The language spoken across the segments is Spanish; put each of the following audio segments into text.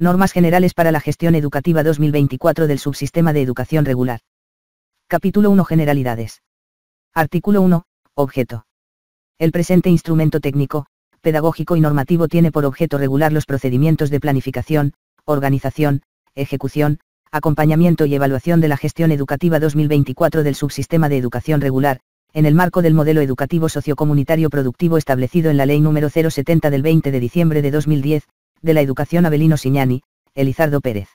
Normas generales para la gestión educativa 2024 del subsistema de educación regular. Capítulo 1. Generalidades. Artículo 1. Objeto. El presente instrumento técnico, pedagógico y normativo tiene por objeto regular los procedimientos de planificación, organización, ejecución, acompañamiento y evaluación de la gestión educativa 2024 del subsistema de educación regular, en el marco del modelo educativo sociocomunitario productivo establecido en la Ley número 070 del 20 de diciembre de 2010, de la educación Avelino Siñani, Elizardo Pérez.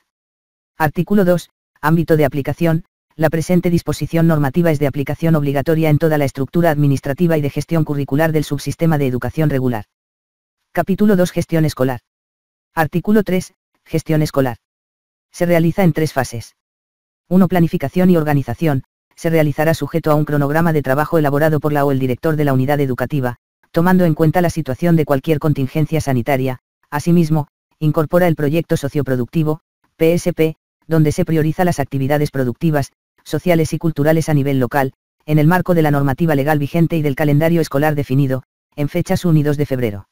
Artículo 2. Ámbito de aplicación. La presente disposición normativa es de aplicación obligatoria en toda la estructura administrativa y de gestión curricular del subsistema de educación regular. Capítulo 2. Gestión escolar. Artículo 3. Gestión escolar. Se realiza en 3 fases. 1. Planificación y organización. Se realizará sujeto a un cronograma de trabajo elaborado por la o el director de la unidad educativa, tomando en cuenta la situación de cualquier contingencia sanitaria. Asimismo, incorpora el proyecto socioproductivo, PSP, donde se prioriza las actividades productivas, sociales y culturales a nivel local, en el marco de la normativa legal vigente y del calendario escolar definido, en fechas 1 y 2 de febrero.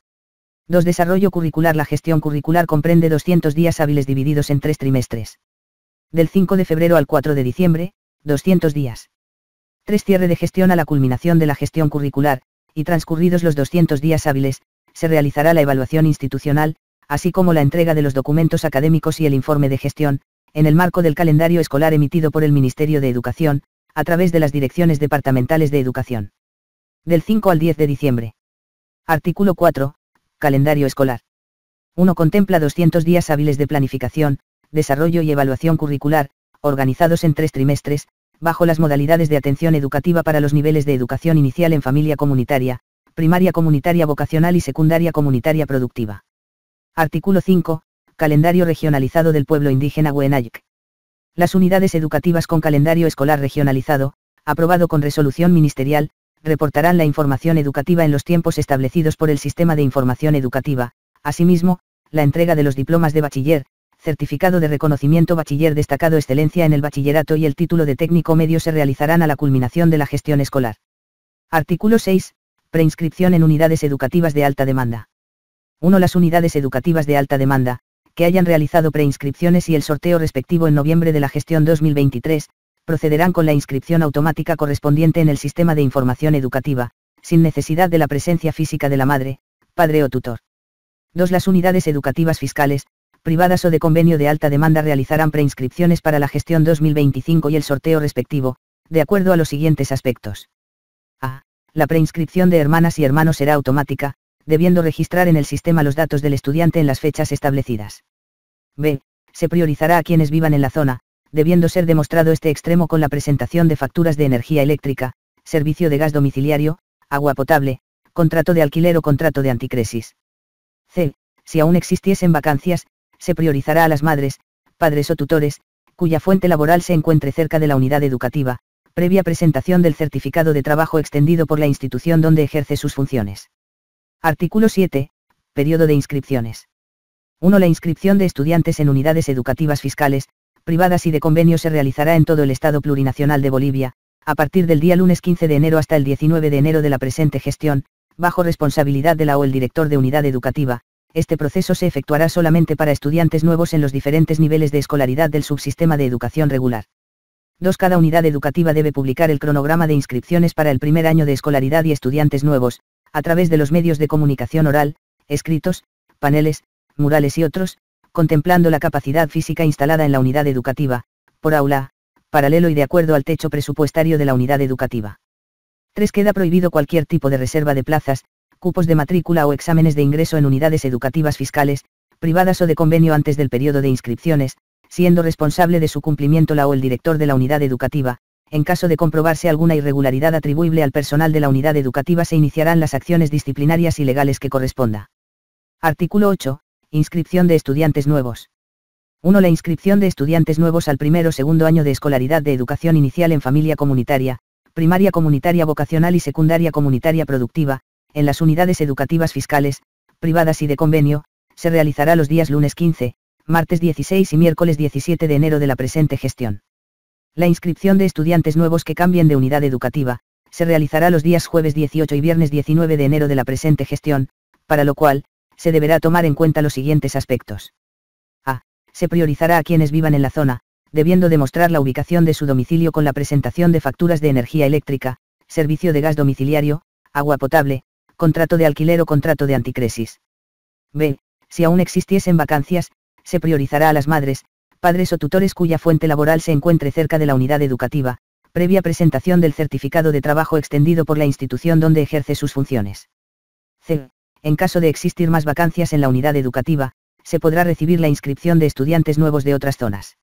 2. Desarrollo curricular. La gestión curricular comprende 200 días hábiles divididos en 3 trimestres. Del 5 de febrero al 4 de diciembre, 200 días. 3. Cierre de gestión. A la culminación de la gestión curricular, y transcurridos los 200 días hábiles, se realizará la evaluación institucional, así como la entrega de los documentos académicos y el informe de gestión, en el marco del calendario escolar emitido por el Ministerio de Educación, a través de las direcciones departamentales de educación. Del 5 al 10 de diciembre. Artículo 4. Calendario escolar. 1. Contempla 200 días hábiles de planificación, desarrollo y evaluación curricular, organizados en 3 trimestres, bajo las modalidades de atención educativa para los niveles de educación inicial en familia comunitaria, primaria comunitaria vocacional y secundaria comunitaria productiva. Artículo 5. Calendario regionalizado del pueblo indígena Huenayc. Las unidades educativas con calendario escolar regionalizado, aprobado con resolución ministerial, reportarán la información educativa en los tiempos establecidos por el Sistema de Información Educativa. Asimismo, la entrega de los diplomas de bachiller, certificado de reconocimiento bachiller destacado excelencia en el bachillerato y el título de técnico medio se realizarán a la culminación de la gestión escolar. Artículo 6. Preinscripción en unidades educativas de alta demanda. 1. Las unidades educativas de alta demanda, que hayan realizado preinscripciones y el sorteo respectivo en noviembre de la gestión 2023, procederán con la inscripción automática correspondiente en el sistema de información educativa, sin necesidad de la presencia física de la madre, padre o tutor. 2. Las unidades educativas fiscales, privadas o de convenio de alta demanda realizarán preinscripciones para la gestión 2025 y el sorteo respectivo, de acuerdo a los siguientes aspectos. A. La preinscripción de hermanas y hermanos será automática, debiendo registrar en el sistema los datos del estudiante en las fechas establecidas. B. Se priorizará a quienes vivan en la zona, debiendo ser demostrado este extremo con la presentación de facturas de energía eléctrica, servicio de gas domiciliario, agua potable, contrato de alquiler o contrato de anticresis. C. Si aún existiesen vacancias, se priorizará a las madres, padres o tutores, cuya fuente laboral se encuentre cerca de la unidad educativa, previa presentación del certificado de trabajo extendido por la institución donde ejerce sus funciones. Artículo 7. Periodo de inscripciones. 1. La inscripción de estudiantes en unidades educativas fiscales, privadas y de convenio se realizará en todo el Estado plurinacional de Bolivia, a partir del día lunes 15 de enero hasta el 19 de enero de la presente gestión, bajo responsabilidad de la o el director de unidad educativa. Este proceso se efectuará solamente para estudiantes nuevos en los diferentes niveles de escolaridad del subsistema de educación regular. 2. Cada unidad educativa debe publicar el cronograma de inscripciones para el primer año de escolaridad y estudiantes nuevos, a través de los medios de comunicación oral, escritos, paneles, murales y otros, contemplando la capacidad física instalada en la unidad educativa, por aula, paralelo y de acuerdo al techo presupuestario de la unidad educativa. 3. Queda prohibido cualquier tipo de reserva de plazas, cupos de matrícula o exámenes de ingreso en unidades educativas fiscales, privadas o de convenio antes del periodo de inscripciones, siendo responsable de su cumplimiento la o el director de la unidad educativa. En caso de comprobarse alguna irregularidad atribuible al personal de la unidad educativa se iniciarán las acciones disciplinarias y legales que corresponda. Artículo 8. Inscripción de estudiantes nuevos. 1. La inscripción de estudiantes nuevos al primer o segundo año de escolaridad de educación inicial en familia comunitaria, primaria comunitaria vocacional y secundaria comunitaria productiva, en las unidades educativas fiscales, privadas y de convenio, se realizará los días lunes 15, martes 16 y miércoles 17 de enero de la presente gestión. La inscripción de estudiantes nuevos que cambien de unidad educativa, se realizará los días jueves 18 y viernes 19 de enero de la presente gestión, para lo cual, se deberá tomar en cuenta los siguientes aspectos. A. Se priorizará a quienes vivan en la zona, debiendo demostrar la ubicación de su domicilio con la presentación de facturas de energía eléctrica, servicio de gas domiciliario, agua potable, contrato de alquiler o contrato de anticresis. B. Si aún existiesen vacancias, se priorizará a las madres, padres o tutores cuya fuente laboral se encuentre cerca de la unidad educativa, previa presentación del certificado de trabajo extendido por la institución donde ejerce sus funciones. C. En caso de existir más vacancias en la unidad educativa, se podrá recibir la inscripción de estudiantes nuevos de otras zonas.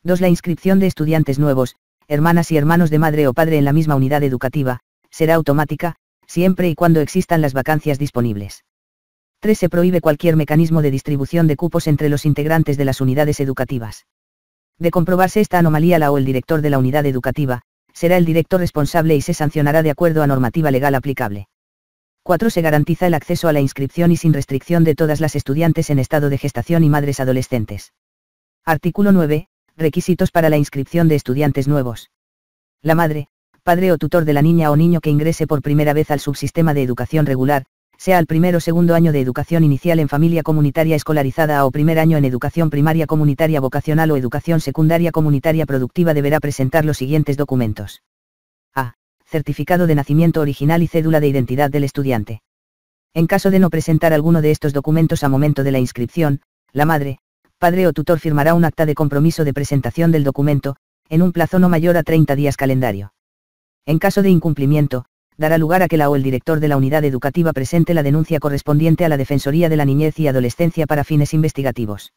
2. La inscripción de estudiantes nuevos, hermanas y hermanos de madre o padre en la misma unidad educativa, será automática, siempre y cuando existan las vacancias disponibles. 3. Se prohíbe cualquier mecanismo de distribución de cupos entre los integrantes de las unidades educativas. De comprobarse esta anomalía, la o el director de la unidad educativa, será el director responsable y se sancionará de acuerdo a normativa legal aplicable. 4. Se garantiza el acceso a la inscripción y sin restricción de todas las estudiantes en estado de gestación y madres adolescentes. Artículo 9. Requisitos para la inscripción de estudiantes nuevos. La madre, padre o tutor de la niña o niño que ingrese por primera vez al subsistema de educación regular, sea al primer o segundo año de educación inicial en familia comunitaria escolarizada o primer año en educación primaria comunitaria vocacional o educación secundaria comunitaria productiva, deberá presentar los siguientes documentos. A. Certificado de nacimiento original y cédula de identidad del estudiante. En caso de no presentar alguno de estos documentos a momento de la inscripción, la madre, padre o tutor firmará un acta de compromiso de presentación del documento, en un plazo no mayor a 30 días calendario. En caso de incumplimiento, dará lugar a que la o el director de la unidad educativa presente la denuncia correspondiente a la Defensoría de la Niñez y Adolescencia para fines investigativos.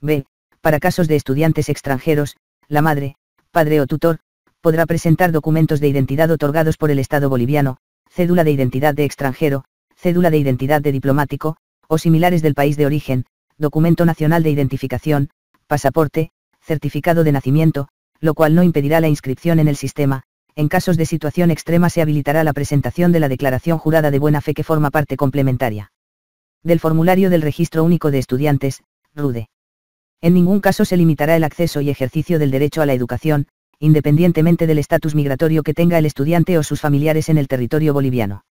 B. Para casos de estudiantes extranjeros, la madre, padre o tutor, podrá presentar documentos de identidad otorgados por el Estado boliviano, cédula de identidad de extranjero, cédula de identidad de diplomático, o similares del país de origen, documento nacional de identificación, pasaporte, certificado de nacimiento, lo cual no impedirá la inscripción en el sistema. En casos de situación extrema se habilitará la presentación de la declaración jurada de buena fe que forma parte complementaria del formulario del Registro Único de Estudiantes, RUDE. En ningún caso se limitará el acceso y ejercicio del derecho a la educación, independientemente del estatus migratorio que tenga el estudiante o sus familiares en el territorio boliviano.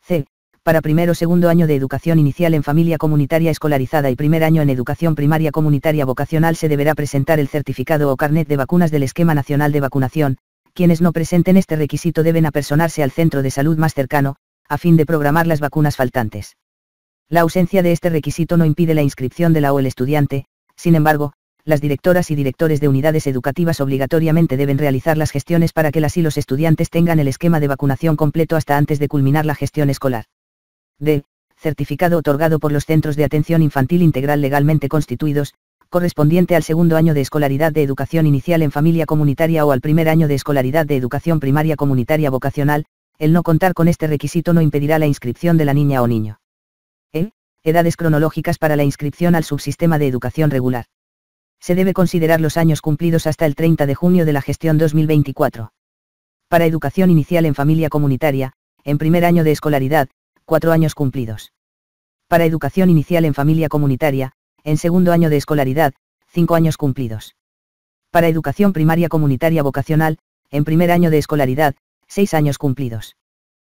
C. Para primer o segundo año de educación inicial en familia comunitaria escolarizada y primer año en educación primaria comunitaria vocacional se deberá presentar el certificado o carnet de vacunas del Esquema Nacional de Vacunación. Quienes no presenten este requisito deben apersonarse al centro de salud más cercano, a fin de programar las vacunas faltantes. La ausencia de este requisito no impide la inscripción de la o el estudiante, sin embargo, las directoras y directores de unidades educativas obligatoriamente deben realizar las gestiones para que las y los estudiantes tengan el esquema de vacunación completo hasta antes de culminar la gestión escolar. D. Certificado otorgado por los centros de atención infantil integral legalmente constituidos, correspondiente al segundo año de escolaridad de educación inicial en familia comunitaria o al primer año de escolaridad de educación primaria comunitaria vocacional. El no contar con este requisito no impedirá la inscripción de la niña o niño. E. Edades cronológicas para la inscripción al subsistema de educación regular. Se debe considerar los años cumplidos hasta el 30 de junio de la gestión 2024. Para educación inicial en familia comunitaria, en primer año de escolaridad, 4 años cumplidos. Para educación inicial en familia comunitaria, en segundo año de escolaridad, 5 años cumplidos. Para educación primaria comunitaria vocacional, en primer año de escolaridad, 6 años cumplidos.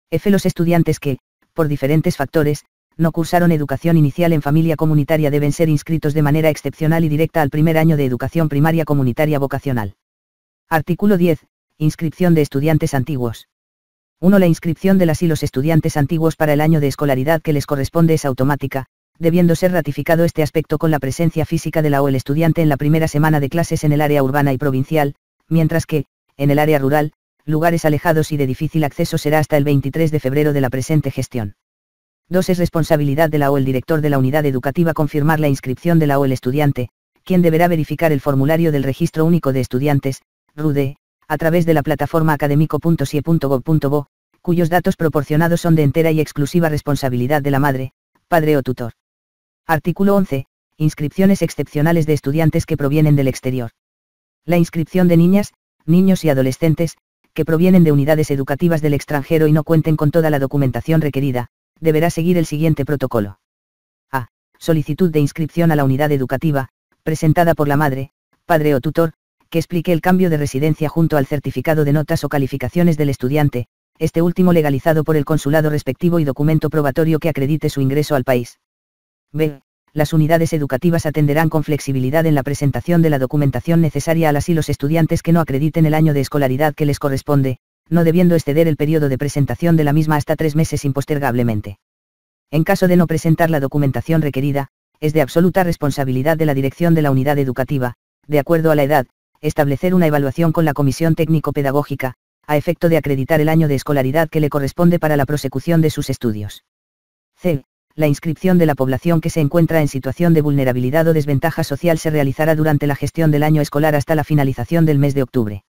F. Los estudiantes que, por diferentes factores, no cursaron educación inicial en familia comunitaria deben ser inscritos de manera excepcional y directa al primer año de educación primaria comunitaria vocacional. Artículo 10. Inscripción de estudiantes antiguos. 1. La inscripción de las y los estudiantes antiguos para el año de escolaridad que les corresponde es automática, debiendo ser ratificado este aspecto con la presencia física de la o el estudiante en la primera semana de clases en el área urbana y provincial, mientras que, en el área rural, lugares alejados y de difícil acceso será hasta el 23 de febrero de la presente gestión. 2. Es responsabilidad de la o el director de la unidad educativa confirmar la inscripción de la o el estudiante, quien deberá verificar el formulario del Registro Único de Estudiantes, RUDE, a través de la plataforma academico.sie.gov.bo, cuyos datos proporcionados son de entera y exclusiva responsabilidad de la madre, padre o tutor. Artículo 11. Inscripciones excepcionales de estudiantes que provienen del exterior. La inscripción de niñas, niños y adolescentes, que provienen de unidades educativas del extranjero y no cuenten con toda la documentación requerida, deberá seguir el siguiente protocolo. A. Solicitud de inscripción a la unidad educativa, presentada por la madre, padre o tutor, que explique el cambio de residencia junto al certificado de notas o calificaciones del estudiante, este último legalizado por el consulado respectivo y documento probatorio que acredite su ingreso al país. B. las unidades educativas atenderán con flexibilidad en la presentación de la documentación necesaria a las y los estudiantes que no acrediten el año de escolaridad que les corresponde, no debiendo exceder el periodo de presentación de la misma hasta 3 meses impostergablemente. En caso de no presentar la documentación requerida, es de absoluta responsabilidad de la dirección de la unidad educativa, de acuerdo a la edad, establecer una evaluación con la comisión técnico-pedagógica, a efecto de acreditar el año de escolaridad que le corresponde para la prosecución de sus estudios. C. La inscripción de la población que se encuentra en situación de vulnerabilidad o desventaja social se realizará durante la gestión del año escolar hasta la finalización del mes de octubre.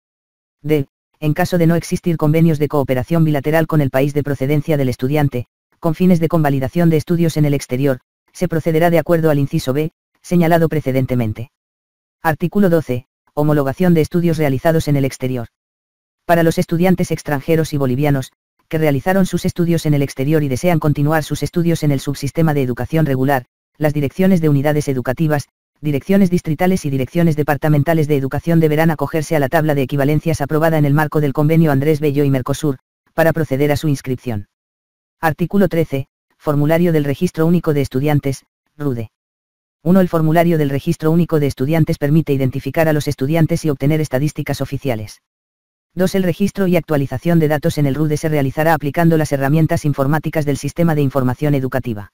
D. En caso de no existir convenios de cooperación bilateral con el país de procedencia del estudiante, con fines de convalidación de estudios en el exterior, se procederá de acuerdo al inciso B, señalado precedentemente. Artículo 12. Homologación de estudios realizados en el exterior. Para los estudiantes extranjeros y bolivianos, que realizaron sus estudios en el exterior y desean continuar sus estudios en el subsistema de educación regular, las direcciones de unidades educativas, direcciones distritales y direcciones departamentales de educación deberán acogerse a la tabla de equivalencias aprobada en el marco del convenio Andrés Bello y Mercosur, para proceder a su inscripción. Artículo 13. Formulario del Registro Único de Estudiantes, RUDE. 1. El formulario del Registro Único de Estudiantes permite identificar a los estudiantes y obtener estadísticas oficiales. 2. El registro y actualización de datos en el RUDE se realizará aplicando las herramientas informáticas del Sistema de Información Educativa.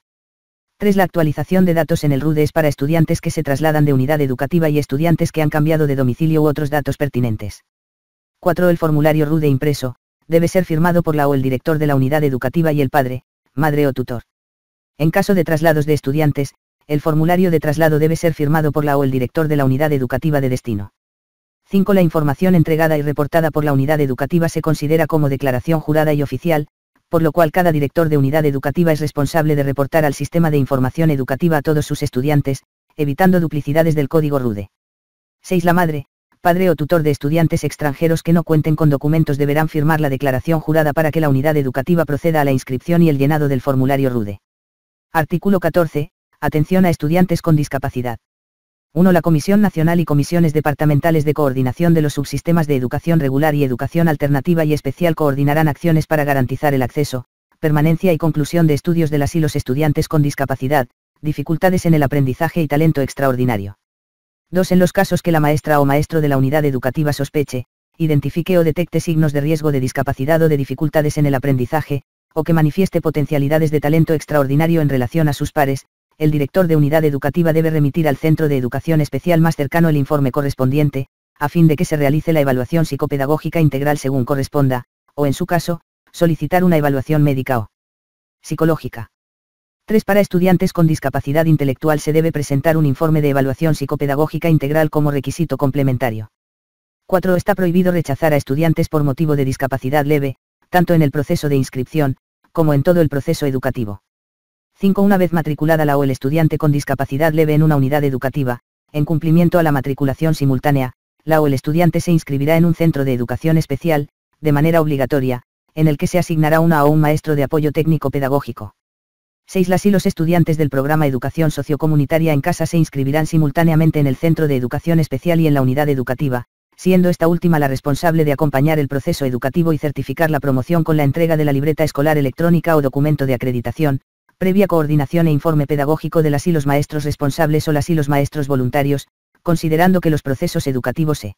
3. La actualización de datos en el RUDE es para estudiantes que se trasladan de unidad educativa y estudiantes que han cambiado de domicilio u otros datos pertinentes. 4. El formulario RUDE impreso debe ser firmado por la o el director de la unidad educativa y el padre, madre o tutor. En caso de traslados de estudiantes, el formulario de traslado debe ser firmado por la o el director de la unidad educativa de destino. 5. La información entregada y reportada por la unidad educativa se considera como declaración jurada y oficial, por lo cual cada director de unidad educativa es responsable de reportar al Sistema de Información Educativa a todos sus estudiantes, evitando duplicidades del código RUDE. 6. La madre, padre o tutor de estudiantes extranjeros que no cuenten con documentos deberán firmar la declaración jurada para que la unidad educativa proceda a la inscripción y el llenado del formulario RUDE. Artículo 14. Atención a estudiantes con discapacidad. 1. La Comisión Nacional y comisiones departamentales de coordinación de los subsistemas de educación regular y educación alternativa y especial coordinarán acciones para garantizar el acceso, permanencia y conclusión de estudios de las y los estudiantes con discapacidad, dificultades en el aprendizaje y talento extraordinario. 2. En los casos que la maestra o maestro de la unidad educativa sospeche, identifique o detecte signos de riesgo de discapacidad o de dificultades en el aprendizaje, o que manifieste potencialidades de talento extraordinario en relación a sus pares, el director de unidad educativa debe remitir al centro de educación especial más cercano el informe correspondiente, a fin de que se realice la evaluación psicopedagógica integral según corresponda, o en su caso, solicitar una evaluación médica o psicológica. 3. Para estudiantes con discapacidad intelectual se debe presentar un informe de evaluación psicopedagógica integral como requisito complementario. 4. Está prohibido rechazar a estudiantes por motivo de discapacidad leve, tanto en el proceso de inscripción, como en todo el proceso educativo. 5. Una vez matriculada la o el estudiante con discapacidad leve en una unidad educativa, en cumplimiento a la matriculación simultánea, la o el estudiante se inscribirá en un centro de educación especial, de manera obligatoria, en el que se asignará una o un maestro de apoyo técnico pedagógico. 6. Las y los estudiantes del programa Educación Sociocomunitaria en Casa se inscribirán simultáneamente en el centro de educación especial y en la unidad educativa, siendo esta última la responsable de acompañar el proceso educativo y certificar la promoción con la entrega de la libreta escolar electrónica o documento de acreditación, previa coordinación e informe pedagógico de las y los maestros responsables o las y los maestros voluntarios, considerando que los procesos educativos se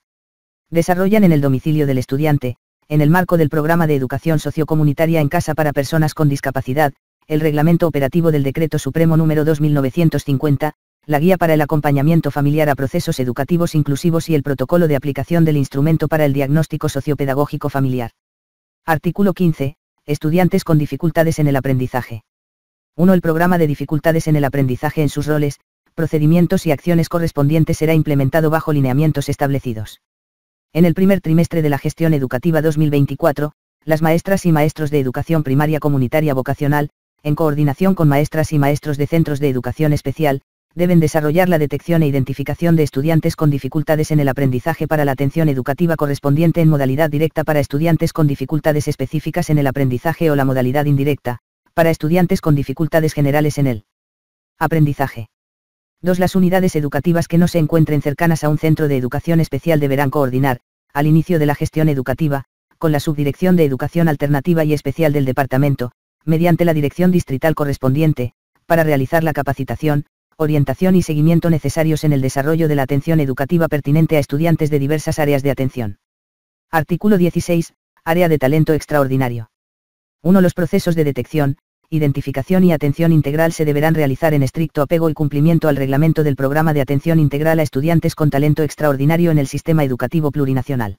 desarrollan en el domicilio del estudiante, en el marco del programa de educación sociocomunitaria en casa para personas con discapacidad, el Reglamento Operativo del Decreto Supremo número 2950, la Guía para el Acompañamiento Familiar a Procesos Educativos Inclusivos y el Protocolo de Aplicación del Instrumento para el Diagnóstico Sociopedagógico Familiar. Artículo 15. Estudiantes con dificultades en el aprendizaje. 1. El programa de dificultades en el aprendizaje en sus roles, procedimientos y acciones correspondientes será implementado bajo lineamientos establecidos. En el primer trimestre de la gestión educativa 2024, las maestras y maestros de educación primaria comunitaria vocacional, en coordinación con maestras y maestros de centros de educación especial, deben desarrollar la detección e identificación de estudiantes con dificultades en el aprendizaje para la atención educativa correspondiente en modalidad directa para estudiantes con dificultades específicas en el aprendizaje o la modalidad indirecta, para estudiantes con dificultades generales en el aprendizaje. 2. Las unidades educativas que no se encuentren cercanas a un centro de educación especial deberán coordinar, al inicio de la gestión educativa, con la Subdirección de Educación Alternativa y Especial del Departamento, mediante la dirección distrital correspondiente, para realizar la capacitación, orientación y seguimiento necesarios en el desarrollo de la atención educativa pertinente a estudiantes de diversas áreas de atención. Artículo 16. Área de talento extraordinario. 1. Los procesos de detección, identificación y atención integral se deberán realizar en estricto apego y cumplimiento al reglamento del Programa de Atención Integral a Estudiantes con Talento Extraordinario en el Sistema Educativo Plurinacional.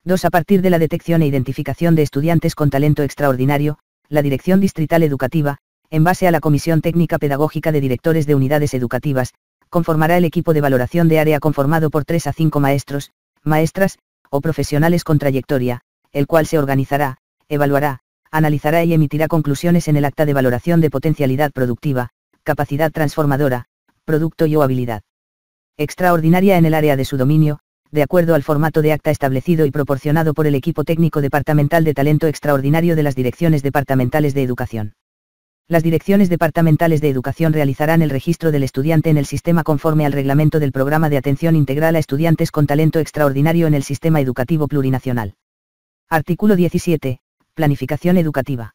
2. A partir de la detección e identificación de estudiantes con talento extraordinario, la Dirección Distrital Educativa, en base a la Comisión Técnica Pedagógica de Directores de Unidades Educativas, conformará el equipo de valoración de área conformado por 3 a 5 maestros, maestras, o profesionales con trayectoria, el cual se organizará, evaluará, analizará y emitirá conclusiones en el acta de valoración de potencialidad productiva, capacidad transformadora, producto y o habilidad extraordinaria en el área de su dominio, de acuerdo al formato de acta establecido y proporcionado por el equipo técnico departamental de talento extraordinario de las direcciones departamentales de educación. Las direcciones departamentales de educación realizarán el registro del estudiante en el sistema conforme al reglamento del Programa de Atención Integral a Estudiantes con Talento Extraordinario en el Sistema Educativo Plurinacional. Artículo 17. Planificación educativa.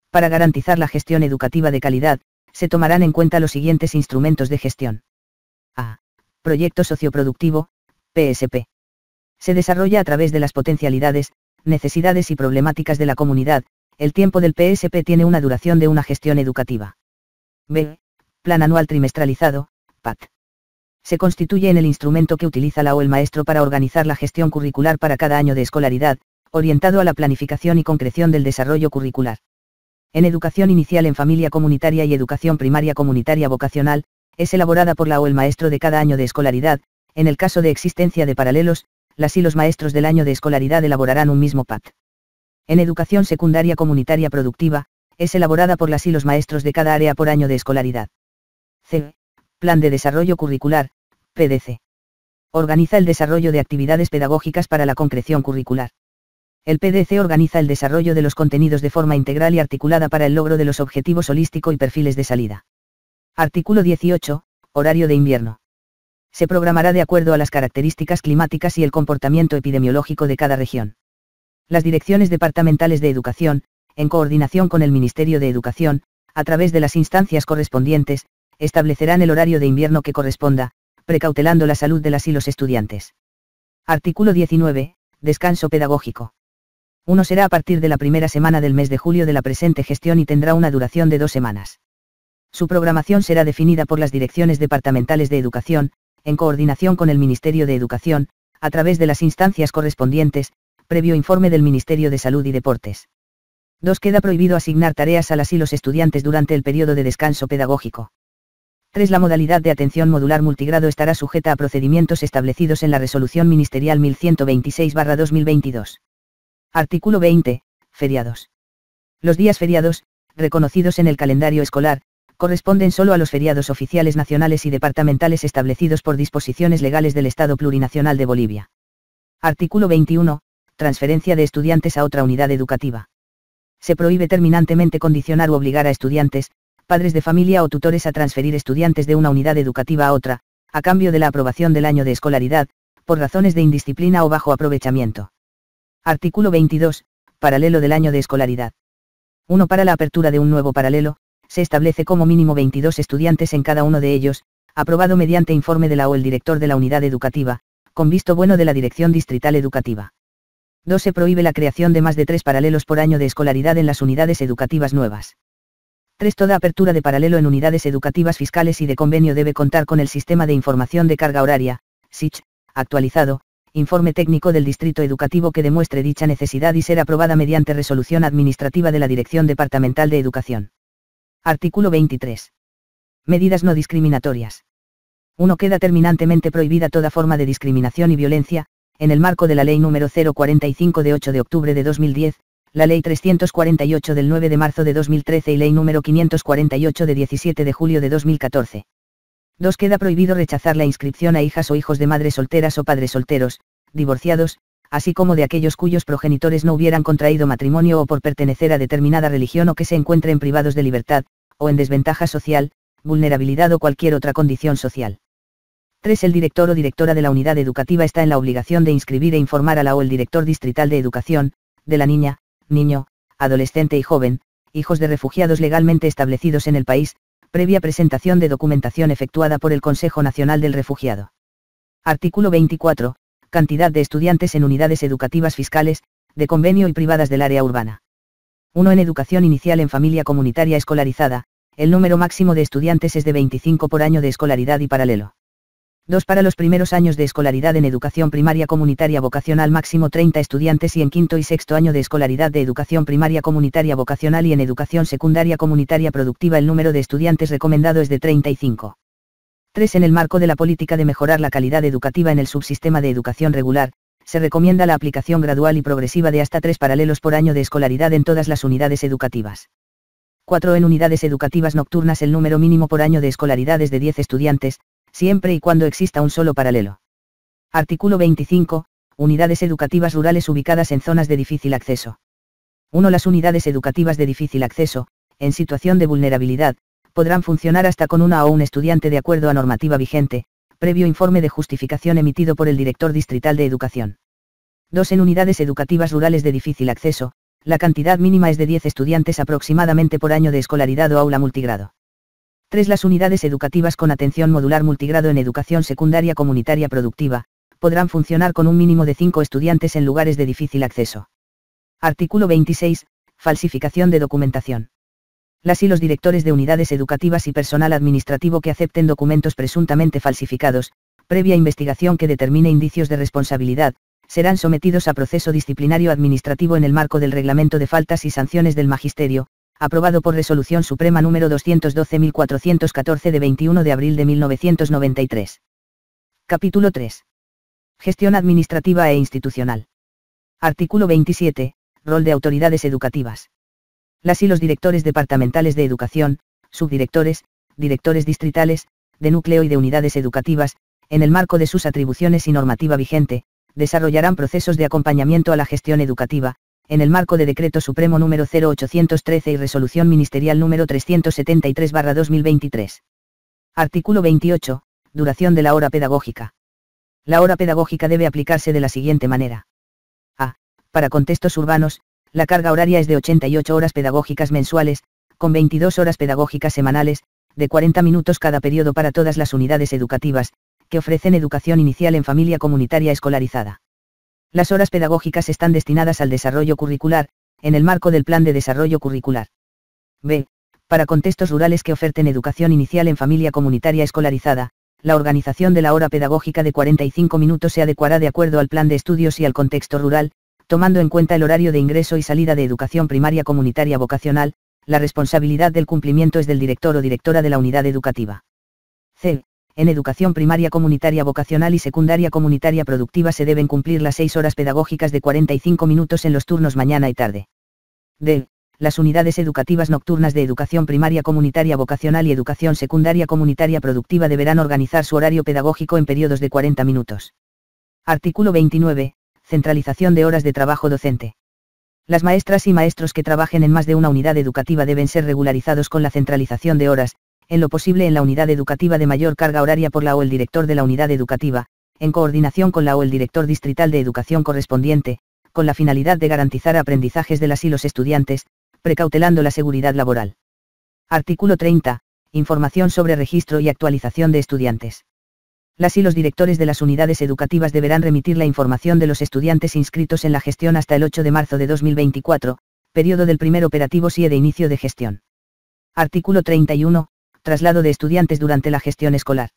Para garantizar la gestión educativa de calidad, se tomarán en cuenta los siguientes instrumentos de gestión. A. Proyecto socioproductivo, PSP. Se desarrolla a través de las potencialidades, necesidades y problemáticas de la comunidad. El tiempo del PSP tiene una duración de una gestión educativa. B. Plan anual trimestralizado, PAT. Se constituye en el instrumento que utiliza la o el maestro para organizar la gestión curricular para cada año de escolaridad, orientado a la planificación y concreción del desarrollo curricular. En educación inicial en familia comunitaria y educación primaria comunitaria vocacional, es elaborada por la o el maestro de cada año de escolaridad. En el caso de existencia de paralelos, las y los maestros del año de escolaridad elaborarán un mismo PAT. En educación secundaria comunitaria productiva, es elaborada por las y los maestros de cada área por año de escolaridad. C. Plan de Desarrollo Curricular, PDC. Organiza el desarrollo de actividades pedagógicas para la concreción curricular. El PDC organiza el desarrollo de los contenidos de forma integral y articulada para el logro de los objetivos holístico y perfiles de salida. Artículo 18. Horario de invierno. Se programará de acuerdo a las características climáticas y el comportamiento epidemiológico de cada región. Las direcciones departamentales de educación, en coordinación con el Ministerio de Educación, a través de las instancias correspondientes, establecerán el horario de invierno que corresponda, precautelando la salud de las y los estudiantes. Artículo 19. Descanso pedagógico. 1. Será a partir de la primera semana del mes de julio de la presente gestión y tendrá una duración de 2 semanas. Su programación será definida por las direcciones departamentales de educación, en coordinación con el Ministerio de Educación, a través de las instancias correspondientes, previo informe del Ministerio de Salud y Deportes. 2. Queda prohibido asignar tareas a las y los estudiantes durante el periodo de descanso pedagógico. 3. La modalidad de atención modular multigrado estará sujeta a procedimientos establecidos en la Resolución Ministerial 1126/2022. Artículo 20. Feriados. Los días feriados, reconocidos en el calendario escolar, corresponden solo a los feriados oficiales nacionales y departamentales establecidos por disposiciones legales del Estado Plurinacional de Bolivia. Artículo 21. Transferencia de estudiantes a otra unidad educativa. Se prohíbe terminantemente condicionar u obligar a estudiantes, padres de familia o tutores a transferir estudiantes de una unidad educativa a otra, a cambio de la aprobación del año de escolaridad, por razones de indisciplina o bajo aprovechamiento. Artículo 22. Paralelo del año de escolaridad. 1. Para la apertura de un nuevo paralelo, se establece como mínimo 22 estudiantes en cada uno de ellos, aprobado mediante informe de la o el director de la unidad educativa, con visto bueno de la Dirección Distrital Educativa. 2. Se prohíbe la creación de más de 3 paralelos por año de escolaridad en las unidades educativas nuevas. 3. Toda apertura de paralelo en unidades educativas fiscales y de convenio debe contar con el Sistema de Información de Carga Horaria, SIC, actualizado, informe técnico del distrito educativo que demuestre dicha necesidad y ser aprobada mediante resolución administrativa de la Dirección Departamental de Educación. Artículo 23. Medidas no discriminatorias. 1. Queda terminantemente prohibida toda forma de discriminación y violencia, en el marco de la Ley número 045 de 8 de octubre de 2010, la Ley 348 del 9 de marzo de 2013 y Ley número 548 de 17 de julio de 2014. 2. Queda prohibido rechazar la inscripción a hijas o hijos de madres solteras o padres solteros, divorciados, así como de aquellos cuyos progenitores no hubieran contraído matrimonio o por pertenecer a determinada religión o que se encuentren privados de libertad, o en desventaja social, vulnerabilidad o cualquier otra condición social. 3. El director o directora de la unidad educativa está en la obligación de inscribir e informar a la o el director distrital de educación, de la niña, niño, adolescente y joven, hijos de refugiados legalmente establecidos en el país, previa presentación de documentación efectuada por el Consejo Nacional del Refugiado. Artículo 24. Cantidad de estudiantes en unidades educativas fiscales, de convenio y privadas del área urbana. 1. En educación inicial en familia comunitaria escolarizada, el número máximo de estudiantes es de 25 por año de escolaridad y paralelo. 2. Para los primeros años de escolaridad en educación primaria comunitaria vocacional máximo 30 estudiantes y en quinto y sexto año de escolaridad de educación primaria comunitaria vocacional y en educación secundaria comunitaria productiva el número de estudiantes recomendado es de 35. 3. En el marco de la política de mejorar la calidad educativa en el subsistema de educación regular, se recomienda la aplicación gradual y progresiva de hasta 3 paralelos por año de escolaridad en todas las unidades educativas. 4. En unidades educativas nocturnas el número mínimo por año de escolaridad es de 10 estudiantes, siempre y cuando exista un solo paralelo. Artículo 25. Unidades educativas rurales ubicadas en zonas de difícil acceso. 1. Las unidades educativas de difícil acceso, en situación de vulnerabilidad, podrán funcionar hasta con una o un estudiante de acuerdo a normativa vigente, previo informe de justificación emitido por el director distrital de educación. 2. En unidades educativas rurales de difícil acceso, la cantidad mínima es de 10 estudiantes aproximadamente por año de escolaridad o aula multigrado. 3. Las unidades educativas con atención modular multigrado en educación secundaria comunitaria productiva, podrán funcionar con un mínimo de 5 estudiantes en lugares de difícil acceso. Artículo 26. Falsificación de documentación. Las y los directores de unidades educativas y personal administrativo que acepten documentos presuntamente falsificados, previa investigación que determine indicios de responsabilidad, serán sometidos a proceso disciplinario administrativo en el marco del Reglamento de Faltas y Sanciones del Magisterio, aprobado por Resolución Suprema número 212.414 de 21 de abril de 1993. Capítulo 3. Gestión administrativa e institucional. Artículo 27. Rol de autoridades educativas. Las y los directores departamentales de educación, subdirectores, directores distritales, de núcleo y de unidades educativas, en el marco de sus atribuciones y normativa vigente, desarrollarán procesos de acompañamiento a la gestión educativa, en el marco de Decreto Supremo número 0813 y Resolución Ministerial número 373/2023. Artículo 28. Duración de la hora pedagógica. La hora pedagógica debe aplicarse de la siguiente manera. A. Para contextos urbanos, la carga horaria es de 88 horas pedagógicas mensuales, con 22 horas pedagógicas semanales, de 40 minutos cada periodo para todas las unidades educativas, que ofrecen educación inicial en familia comunitaria escolarizada. Las horas pedagógicas están destinadas al desarrollo curricular, en el marco del Plan de Desarrollo Curricular. B. Para contextos rurales que oferten educación inicial en familia comunitaria escolarizada, la organización de la hora pedagógica de 45 minutos se adecuará de acuerdo al plan de estudios y al contexto rural, tomando en cuenta el horario de ingreso y salida de educación primaria comunitaria vocacional. La responsabilidad del cumplimiento es del director o directora de la unidad educativa. C. En educación primaria comunitaria vocacional y secundaria comunitaria productiva se deben cumplir las 6 horas pedagógicas de 45 minutos en los turnos mañana y tarde. D. Las unidades educativas nocturnas de educación primaria comunitaria vocacional y educación secundaria comunitaria productiva deberán organizar su horario pedagógico en periodos de 40 minutos. Artículo 29. Centralización de horas de trabajo docente. Las maestras y maestros que trabajen en más de una unidad educativa deben ser regularizados con la centralización de horas, en lo posible en la unidad educativa de mayor carga horaria por la o el director de la unidad educativa, en coordinación con la o el director distrital de educación correspondiente, con la finalidad de garantizar aprendizajes de las y los estudiantes, precautelando la seguridad laboral. Artículo 30. Información sobre registro y actualización de estudiantes. Las y los directores de las unidades educativas deberán remitir la información de los estudiantes inscritos en la gestión hasta el 8 de marzo de 2024, periodo del primer operativo SIE de inicio de gestión. Artículo 31. Traslado de estudiantes durante la gestión escolar.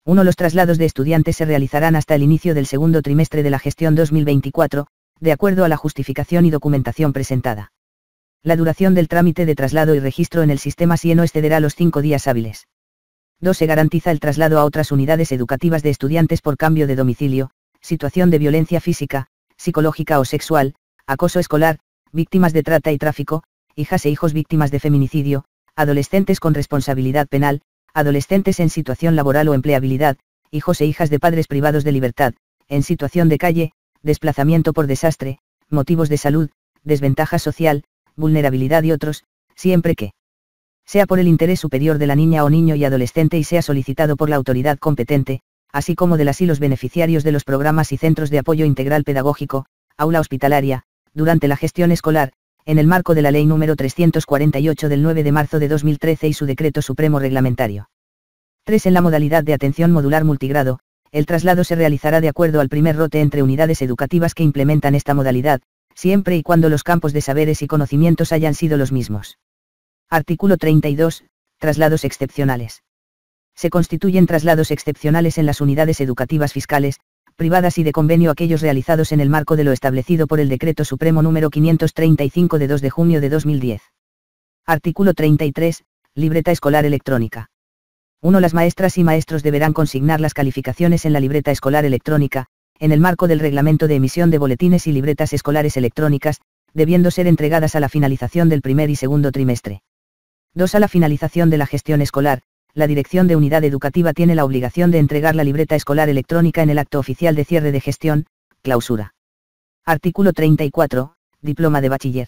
1. Los traslados de estudiantes se realizarán hasta el inicio del segundo trimestre de la gestión 2024, de acuerdo a la justificación y documentación presentada. La duración del trámite de traslado y registro en el sistema SIE no excederá los 5 días hábiles. 2. Se garantiza el traslado a otras unidades educativas de estudiantes por cambio de domicilio, situación de violencia física, psicológica o sexual, acoso escolar, víctimas de trata y tráfico, hijas e hijos víctimas de feminicidio, adolescentes con responsabilidad penal, adolescentes en situación laboral o empleabilidad, hijos e hijas de padres privados de libertad, en situación de calle, desplazamiento por desastre, motivos de salud, desventaja social, vulnerabilidad y otros, siempre que sea por el interés superior de la niña o niño y adolescente y sea solicitado por la autoridad competente, así como de las y los beneficiarios de los programas y centros de apoyo integral pedagógico, aula hospitalaria, durante la gestión escolar, en el marco de la Ley número 348 del 9 de marzo de 2013 y su Decreto Supremo Reglamentario. 3. En la modalidad de atención modular multigrado, el traslado se realizará de acuerdo al primer rote entre unidades educativas que implementan esta modalidad, siempre y cuando los campos de saberes y conocimientos hayan sido los mismos. Artículo 32. Traslados excepcionales. Se constituyen traslados excepcionales en las unidades educativas fiscales, privadas y de convenio aquellos realizados en el marco de lo establecido por el Decreto Supremo número 535 de 2 de junio de 2010. Artículo 33. Libreta escolar electrónica. 1. Las maestras y maestros deberán consignar las calificaciones en la libreta escolar electrónica, en el marco del reglamento de emisión de boletines y libretas escolares electrónicas, debiendo ser entregadas a la finalización del primer y segundo trimestre. 2. A la finalización de la gestión escolar, la dirección de unidad educativa tiene la obligación de entregar la libreta escolar electrónica en el acto oficial de cierre de gestión, clausura. Artículo 34. Diploma de bachiller.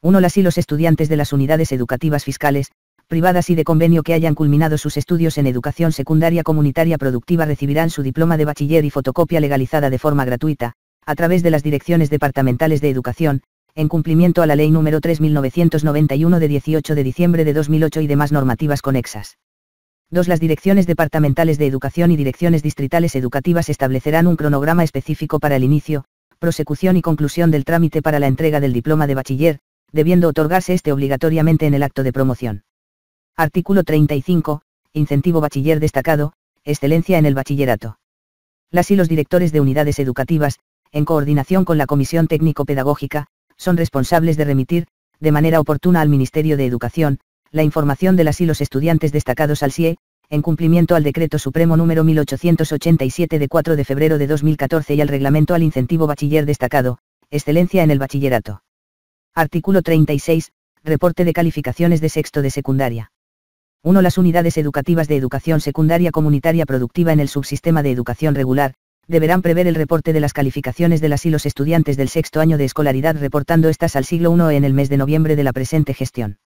1. Las y los estudiantes de las unidades educativas fiscales, privadas y de convenio que hayan culminado sus estudios en educación secundaria comunitaria productiva recibirán su diploma de bachiller y fotocopia legalizada de forma gratuita, a través de las direcciones departamentales de educación, en cumplimiento a la Ley número 3.991 de 18 de diciembre de 2008 y demás normativas conexas. 2. Las direcciones departamentales de educación y direcciones distritales educativas establecerán un cronograma específico para el inicio, prosecución y conclusión del trámite para la entrega del diploma de bachiller, debiendo otorgarse este obligatoriamente en el acto de promoción. Artículo 35. Incentivo bachiller destacado, excelencia en el bachillerato. Las y los directores de unidades educativas, en coordinación con la Comisión Técnico-Pedagógica, son responsables de remitir, de manera oportuna al Ministerio de Educación, la información de las y los estudiantes destacados al CIE, en cumplimiento al Decreto Supremo número 1887 de 4 de febrero de 2014 y al Reglamento al Incentivo Bachiller Destacado, excelencia en el bachillerato. Artículo 36. Reporte de calificaciones de sexto de secundaria. 1. Las unidades educativas de educación secundaria comunitaria productiva en el subsistema de educación regular, deberán prever el reporte de las calificaciones de las y los estudiantes del sexto año de escolaridad reportando estas al siglo I en el mes de noviembre de la presente gestión.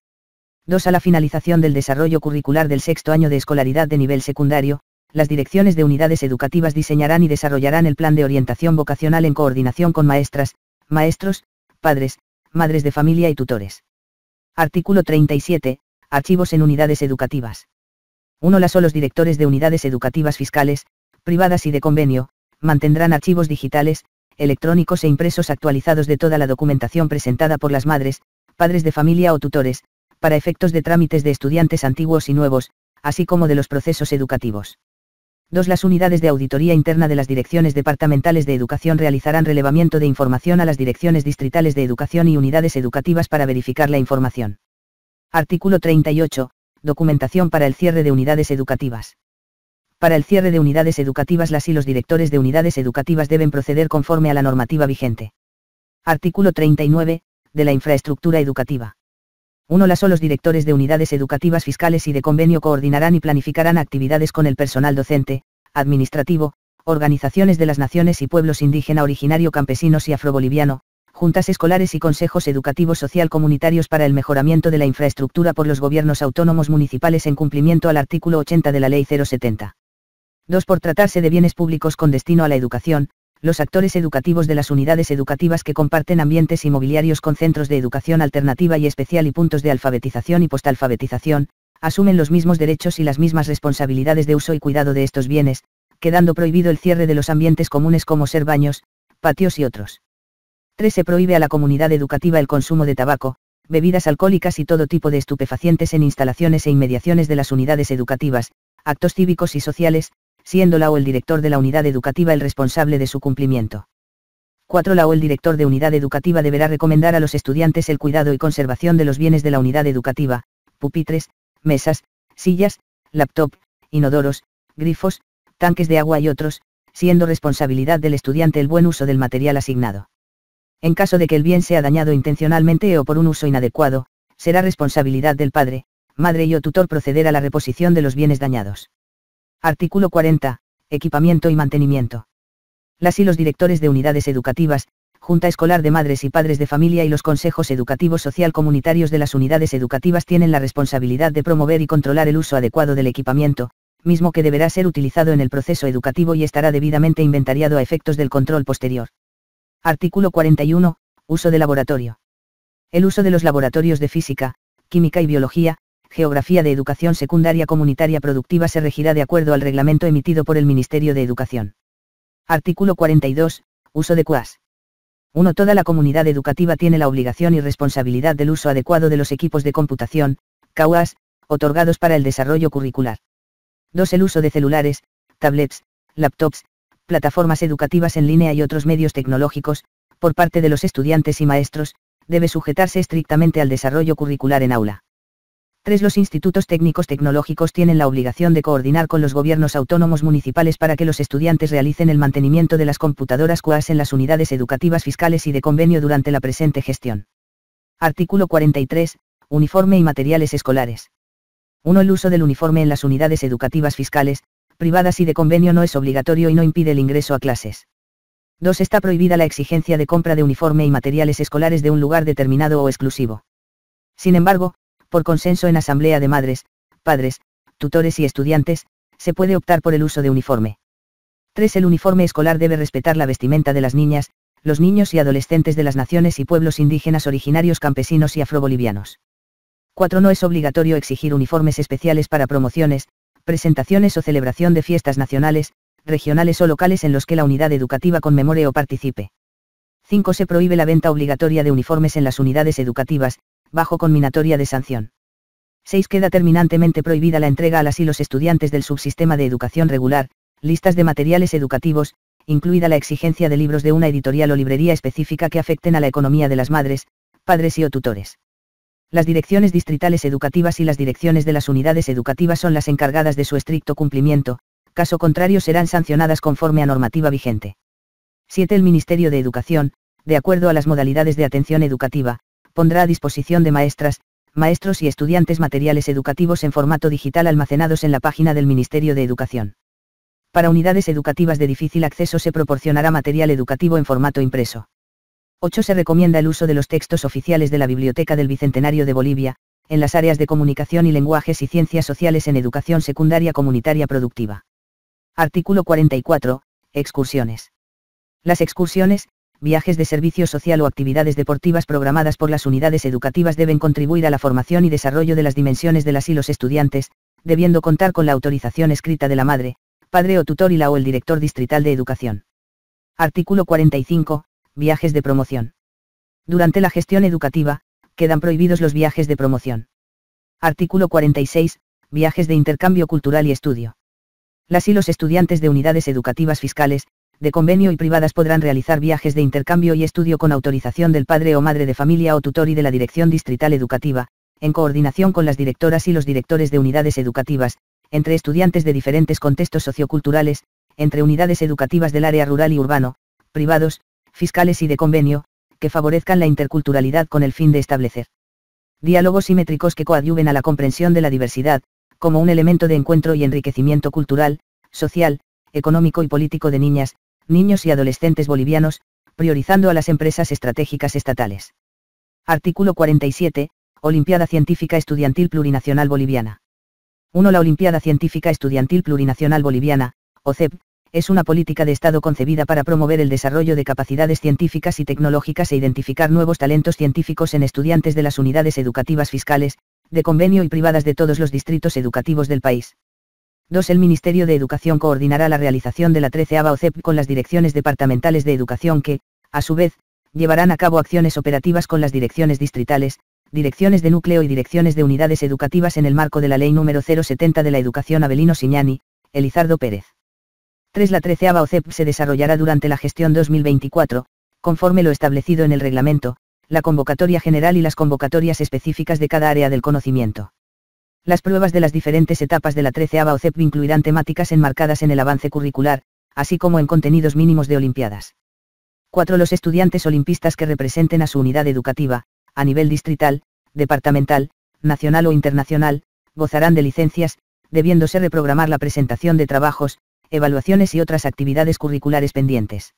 2. A la finalización del desarrollo curricular del sexto año de escolaridad de nivel secundario, las direcciones de unidades educativas diseñarán y desarrollarán el plan de orientación vocacional en coordinación con maestras, maestros, padres, madres de familia y tutores. Artículo 37. Archivos en unidades educativas. 1. Las o los directores de unidades educativas fiscales, privadas y de convenio, mantendrán archivos digitales, electrónicos e impresos actualizados de toda la documentación presentada por las madres, padres de familia o tutores, para efectos de trámites de estudiantes antiguos y nuevos, así como de los procesos educativos. 2. Las unidades de auditoría interna de las direcciones departamentales de educación realizarán relevamiento de información a las direcciones distritales de educación y unidades educativas para verificar la información. Artículo 38. Documentación para el cierre de unidades educativas. Para el cierre de unidades educativas las y los directores de unidades educativas deben proceder conforme a la normativa vigente. Artículo 39. De la infraestructura educativa. 1. Las o los directores de unidades educativas fiscales y de convenio coordinarán y planificarán actividades con el personal docente, administrativo, organizaciones de las naciones y pueblos indígena originario campesinos y afroboliviano, juntas escolares y consejos educativos social comunitarios para el mejoramiento de la infraestructura por los gobiernos autónomos municipales en cumplimiento al artículo 80 de la Ley 070. 2. Por tratarse de bienes públicos con destino a la educación, los actores educativos de las unidades educativas que comparten ambientes inmobiliarios con centros de educación alternativa y especial y puntos de alfabetización y postalfabetización, asumen los mismos derechos y las mismas responsabilidades de uso y cuidado de estos bienes, quedando prohibido el cierre de los ambientes comunes como ser baños, patios y otros. 3. Se prohíbe a la comunidad educativa el consumo de tabaco, bebidas alcohólicas y todo tipo de estupefacientes en instalaciones e inmediaciones de las unidades educativas, actos cívicos y sociales, siendo la o el director de la unidad educativa el responsable de su cumplimiento. 4. La o el director de unidad educativa deberá recomendar a los estudiantes el cuidado y conservación de los bienes de la unidad educativa, pupitres, mesas, sillas, laptop, inodoros, grifos, tanques de agua y otros, siendo responsabilidad del estudiante el buen uso del material asignado. En caso de que el bien sea dañado intencionalmente o por un uso inadecuado, será responsabilidad del padre, madre y o tutor proceder a la reposición de los bienes dañados. Artículo 40. Equipamiento y mantenimiento. Las y los directores de unidades educativas, Junta Escolar de Madres y Padres de Familia y los consejos educativos social comunitarios de las unidades educativas tienen la responsabilidad de promover y controlar el uso adecuado del equipamiento, mismo que deberá ser utilizado en el proceso educativo y estará debidamente inventariado a efectos del control posterior. Artículo 41. Uso de laboratorio. El uso de los laboratorios de física, química y biología, geografía de educación secundaria comunitaria productiva se regirá de acuerdo al reglamento emitido por el Ministerio de Educación. Artículo 42. Uso de CUAS. 1. Toda la comunidad educativa tiene la obligación y responsabilidad del uso adecuado de los equipos de computación, CAUAS, otorgados para el desarrollo curricular. 2. El uso de celulares, tablets, laptops, plataformas educativas en línea y otros medios tecnológicos, por parte de los estudiantes y maestros, debe sujetarse estrictamente al desarrollo curricular en aula. 3. Los institutos técnicos tecnológicos tienen la obligación de coordinar con los gobiernos autónomos municipales para que los estudiantes realicen el mantenimiento de las computadoras CUAS en las unidades educativas fiscales y de convenio durante la presente gestión. Artículo 43. Uniforme y materiales escolares. 1. El uso del uniforme en las unidades educativas fiscales, privadas y de convenio no es obligatorio y no impide el ingreso a clases. 2. Está prohibida la exigencia de compra de uniforme y materiales escolares de un lugar determinado o exclusivo. Sin embargo, por consenso en asamblea de madres, padres, tutores y estudiantes, se puede optar por el uso de uniforme. 3. El uniforme escolar debe respetar la vestimenta de las niñas, los niños y adolescentes de las naciones y pueblos indígenas originarios campesinos y afrobolivianos. 4. No es obligatorio exigir uniformes especiales para promociones, presentaciones o celebración de fiestas nacionales, regionales o locales en los que la unidad educativa conmemore o participe. 5. Se prohíbe la venta obligatoria de uniformes en las unidades educativas, bajo conminatoria de sanción. 6. Queda terminantemente prohibida la entrega a las y los estudiantes del subsistema de educación regular, listas de materiales educativos, incluida la exigencia de libros de una editorial o librería específica que afecten a la economía de las madres, padres y o tutores. Las direcciones distritales educativas y las direcciones de las unidades educativas son las encargadas de su estricto cumplimiento, caso contrario serán sancionadas conforme a normativa vigente. 7. El Ministerio de Educación, de acuerdo a las modalidades de atención educativa, pondrá a disposición de maestras, maestros y estudiantes materiales educativos en formato digital almacenados en la página del Ministerio de Educación. Para unidades educativas de difícil acceso se proporcionará material educativo en formato impreso. 8. Se recomienda el uso de los textos oficiales de la Biblioteca del Bicentenario de Bolivia, en las áreas de comunicación y lenguajes y ciencias sociales en educación secundaria comunitaria productiva. Artículo 44. Excursiones. Las excursiones, viajes de servicio social o actividades deportivas programadas por las unidades educativas deben contribuir a la formación y desarrollo de las dimensiones de las y los estudiantes, debiendo contar con la autorización escrita de la madre, padre o tutor y la o el director distrital de educación. Artículo 45. Viajes de promoción. Durante la gestión educativa, quedan prohibidos los viajes de promoción. Artículo 46. Viajes de intercambio cultural y estudio. Las y los estudiantes de unidades educativas fiscales, de convenio y privadas podrán realizar viajes de intercambio y estudio con autorización del padre o madre de familia o tutor y de la Dirección Distrital Educativa, en coordinación con las directoras y los directores de unidades educativas, entre estudiantes de diferentes contextos socioculturales, entre unidades educativas del área rural y urbano, privados, fiscales y de convenio, que favorezcan la interculturalidad con el fin de establecer diálogos simétricos que coadyuven a la comprensión de la diversidad, como un elemento de encuentro y enriquecimiento cultural, social, económico y político de niñas, niños y adolescentes bolivianos, priorizando a las empresas estratégicas estatales. Artículo 47. Olimpiada Científica Estudiantil Plurinacional Boliviana. 1. La Olimpiada Científica Estudiantil Plurinacional Boliviana, OCEP, es una política de Estado concebida para promover el desarrollo de capacidades científicas y tecnológicas e identificar nuevos talentos científicos en estudiantes de las unidades educativas fiscales, de convenio y privadas de todos los distritos educativos del país. 2. El Ministerio de Educación coordinará la realización de la 13ª OCEP con las direcciones departamentales de educación que, a su vez, llevarán a cabo acciones operativas con las direcciones distritales, direcciones de núcleo y direcciones de unidades educativas en el marco de la Ley número 070 de la Educación Avelino Siñani, Elizardo Pérez. 3. La 13ª OCEP se desarrollará durante la gestión 2024, conforme lo establecido en el reglamento, la convocatoria general y las convocatorias específicas de cada área del conocimiento. Las pruebas de las diferentes etapas de la 13ª OCEP incluirán temáticas enmarcadas en el avance curricular, así como en contenidos mínimos de olimpiadas. 4. Los estudiantes olimpistas que representen a su unidad educativa, a nivel distrital, departamental, nacional o internacional, gozarán de licencias, debiéndose reprogramar la presentación de trabajos, evaluaciones y otras actividades curriculares pendientes.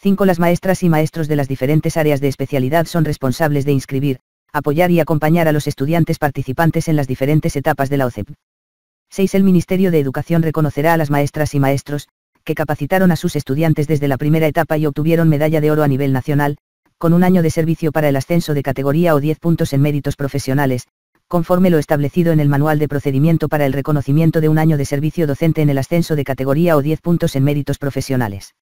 5. Las maestras y maestros de las diferentes áreas de especialidad son responsables de inscribir, apoyar y acompañar a los estudiantes participantes en las diferentes etapas de la OCEP. 6. El Ministerio de Educación reconocerá a las maestras y maestros, que capacitaron a sus estudiantes desde la primera etapa y obtuvieron medalla de oro a nivel nacional, con un año de servicio para el ascenso de categoría o 10 puntos en méritos profesionales, conforme lo establecido en el Manual de Procedimiento para el reconocimiento de un año de servicio docente en el ascenso de categoría o 10 puntos en méritos profesionales.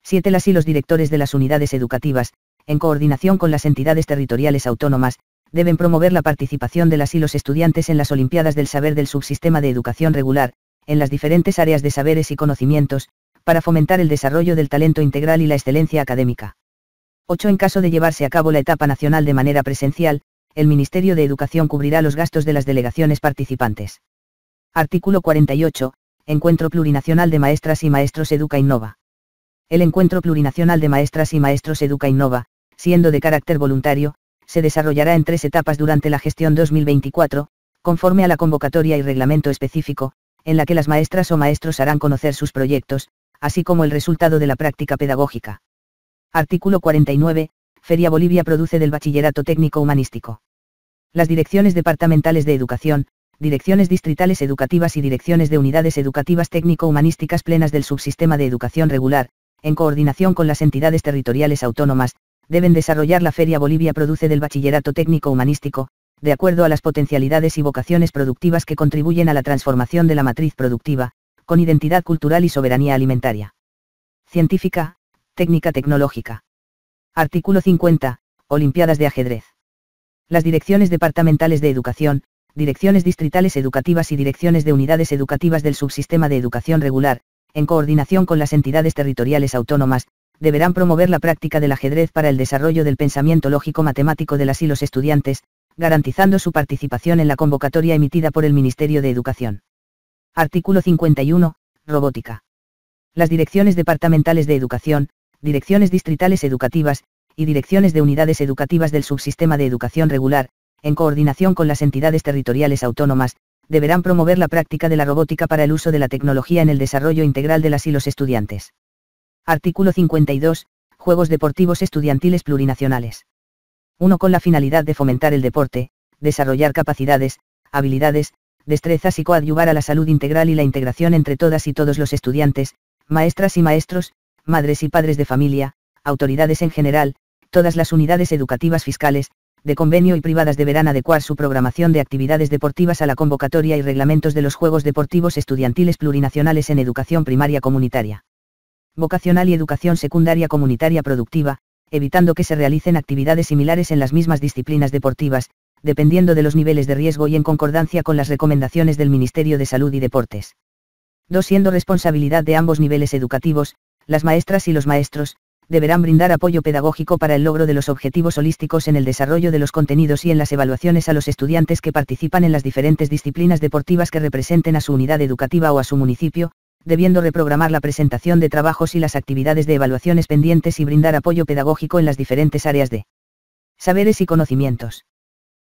7. Las y los directores de las unidades educativas, en coordinación con las entidades territoriales autónomas, deben promover la participación de las y los estudiantes en las Olimpiadas del Saber del Subsistema de Educación Regular, en las diferentes áreas de saberes y conocimientos, para fomentar el desarrollo del talento integral y la excelencia académica. 8. En caso de llevarse a cabo la etapa nacional de manera presencial, el Ministerio de Educación cubrirá los gastos de las delegaciones participantes. Artículo 48. Encuentro Plurinacional de Maestras y Maestros Educa Innova. El Encuentro Plurinacional de Maestras y Maestros Educa Innova, siendo de carácter voluntario, se desarrollará en 3 etapas durante la gestión 2024, conforme a la convocatoria y reglamento específico, en la que las maestras o maestros harán conocer sus proyectos, así como el resultado de la práctica pedagógica. Artículo 49. Feria Bolivia produce del Bachillerato Técnico Humanístico. Las direcciones departamentales de educación, direcciones distritales educativas y direcciones de unidades educativas técnico-humanísticas plenas del subsistema de educación regular, en coordinación con las entidades territoriales autónomas, deben desarrollar la Feria Bolivia produce del Bachillerato Técnico Humanístico, de acuerdo a las potencialidades y vocaciones productivas que contribuyen a la transformación de la matriz productiva, con identidad cultural y soberanía alimentaria. Científica, técnica tecnológica. Artículo 50. Olimpiadas de ajedrez. Las direcciones departamentales de educación, direcciones distritales educativas y direcciones de unidades educativas del subsistema de educación regular, en coordinación con las entidades territoriales autónomas, deberán promover la práctica del ajedrez para el desarrollo del pensamiento lógico-matemático de las y los estudiantes, garantizando su participación en la convocatoria emitida por el Ministerio de Educación. Artículo 51. Robótica. Las direcciones departamentales de educación, direcciones distritales educativas, y direcciones de unidades educativas del subsistema de educación regular, en coordinación con las entidades territoriales autónomas, deberán promover la práctica de la robótica para el uso de la tecnología en el desarrollo integral de las y los estudiantes. Artículo 52. Juegos deportivos estudiantiles plurinacionales. 1. Con la finalidad de fomentar el deporte, desarrollar capacidades, habilidades, destrezas y coadyuvar a la salud integral y la integración entre todas y todos los estudiantes, maestras y maestros, madres y padres de familia, autoridades en general, todas las unidades educativas fiscales, de convenio y privadas deberán adecuar su programación de actividades deportivas a la convocatoria y reglamentos de los Juegos Deportivos Estudiantiles Plurinacionales en educación primaria comunitaria, vocacional y educación secundaria comunitaria productiva, evitando que se realicen actividades similares en las mismas disciplinas deportivas, dependiendo de los niveles de riesgo y en concordancia con las recomendaciones del Ministerio de Salud y Deportes. 2. Siendo responsabilidad de ambos niveles educativos, las maestras y los maestros, deberán brindar apoyo pedagógico para el logro de los objetivos holísticos en el desarrollo de los contenidos y en las evaluaciones a los estudiantes que participan en las diferentes disciplinas deportivas que representen a su unidad educativa o a su municipio, debiendo reprogramar la presentación de trabajos y las actividades de evaluaciones pendientes y brindar apoyo pedagógico en las diferentes áreas de saberes y conocimientos.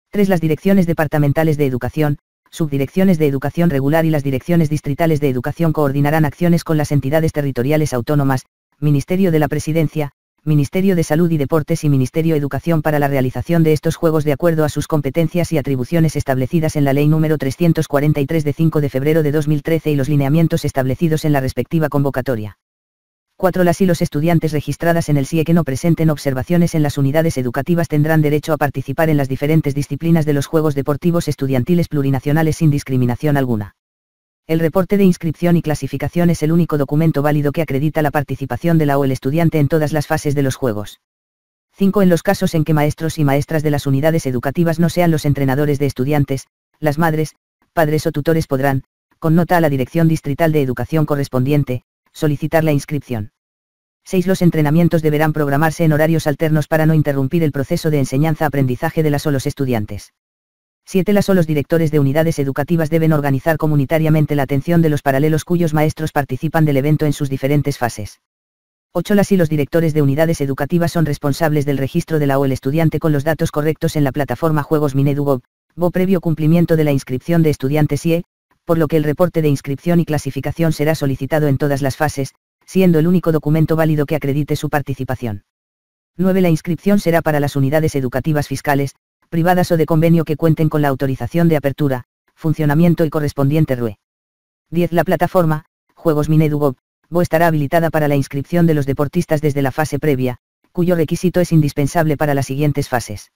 3. Las direcciones departamentales de educación, subdirecciones de educación regular y las direcciones distritales de educación coordinarán acciones con las entidades territoriales autónomas, Ministerio de la Presidencia, Ministerio de Salud y Deportes y Ministerio de Educación para la realización de estos juegos de acuerdo a sus competencias y atribuciones establecidas en la Ley número 343 de 5 de febrero de 2013 y los lineamientos establecidos en la respectiva convocatoria. 4. Las y los estudiantes registradas en el SIE que no presenten observaciones en las unidades educativas tendrán derecho a participar en las diferentes disciplinas de los Juegos Deportivos Estudiantiles Plurinacionales sin discriminación alguna. El reporte de inscripción y clasificación es el único documento válido que acredita la participación de la o el estudiante en todas las fases de los Juegos. 5. En los casos en que maestros y maestras de las unidades educativas no sean los entrenadores de estudiantes, las madres, padres o tutores podrán, con nota a la Dirección Distrital de Educación correspondiente, solicitar la inscripción. 6. Los entrenamientos deberán programarse en horarios alternos para no interrumpir el proceso de enseñanza-aprendizaje de las o los estudiantes. 7. Las o los directores de unidades educativas deben organizar comunitariamente la atención de los paralelos cuyos maestros participan del evento en sus diferentes fases. 8. Las y los directores de unidades educativas son responsables del registro de la o el estudiante con los datos correctos en la plataforma Juegos Minedu Bo previo cumplimiento de la inscripción de estudiantes SIE, por lo que el reporte de inscripción y clasificación será solicitado en todas las fases, siendo el único documento válido que acredite su participación. 9. La inscripción será para las unidades educativas fiscales, privadas o de convenio que cuenten con la autorización de apertura, funcionamiento y correspondiente RUE. 10. La plataforma, Juegos Minedu Bo estará habilitada para la inscripción de los deportistas desde la fase previa, cuyo requisito es indispensable para las siguientes fases.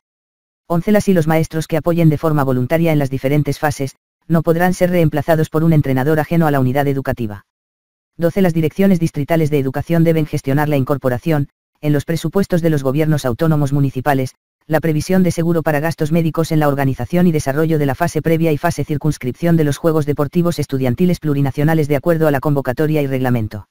11. Las y los maestros que apoyen de forma voluntaria en las diferentes fases, no podrán ser reemplazados por un entrenador ajeno a la unidad educativa. 12. Las direcciones distritales de educación deben gestionar la incorporación, en los presupuestos de los gobiernos autónomos municipales, la previsión de seguro para gastos médicos en la organización y desarrollo de la fase previa y fase circunscripción de los Juegos Deportivos Estudiantiles Plurinacionales de acuerdo a la convocatoria y reglamento.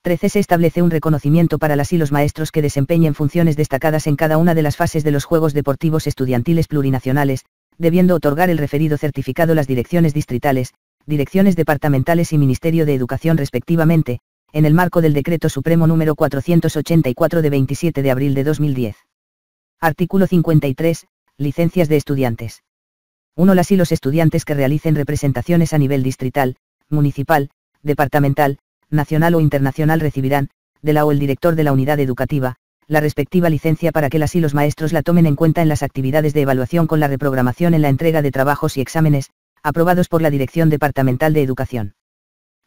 13. Se establece un reconocimiento para las y los maestros que desempeñen funciones destacadas en cada una de las fases de los Juegos Deportivos Estudiantiles Plurinacionales, debiendo otorgar el referido certificado las direcciones distritales, direcciones departamentales y Ministerio de Educación respectivamente, en el marco del Decreto Supremo número 484 de 27 de abril de 2010. Artículo 53. Licencias de estudiantes. 1. Las y los estudiantes que realicen representaciones a nivel distrital, municipal, departamental, nacional o internacional recibirán, de la o el director de la unidad educativa, la respectiva licencia para que las y los maestros la tomen en cuenta en las actividades de evaluación con la reprogramación en la entrega de trabajos y exámenes, aprobados por la Dirección Departamental de Educación.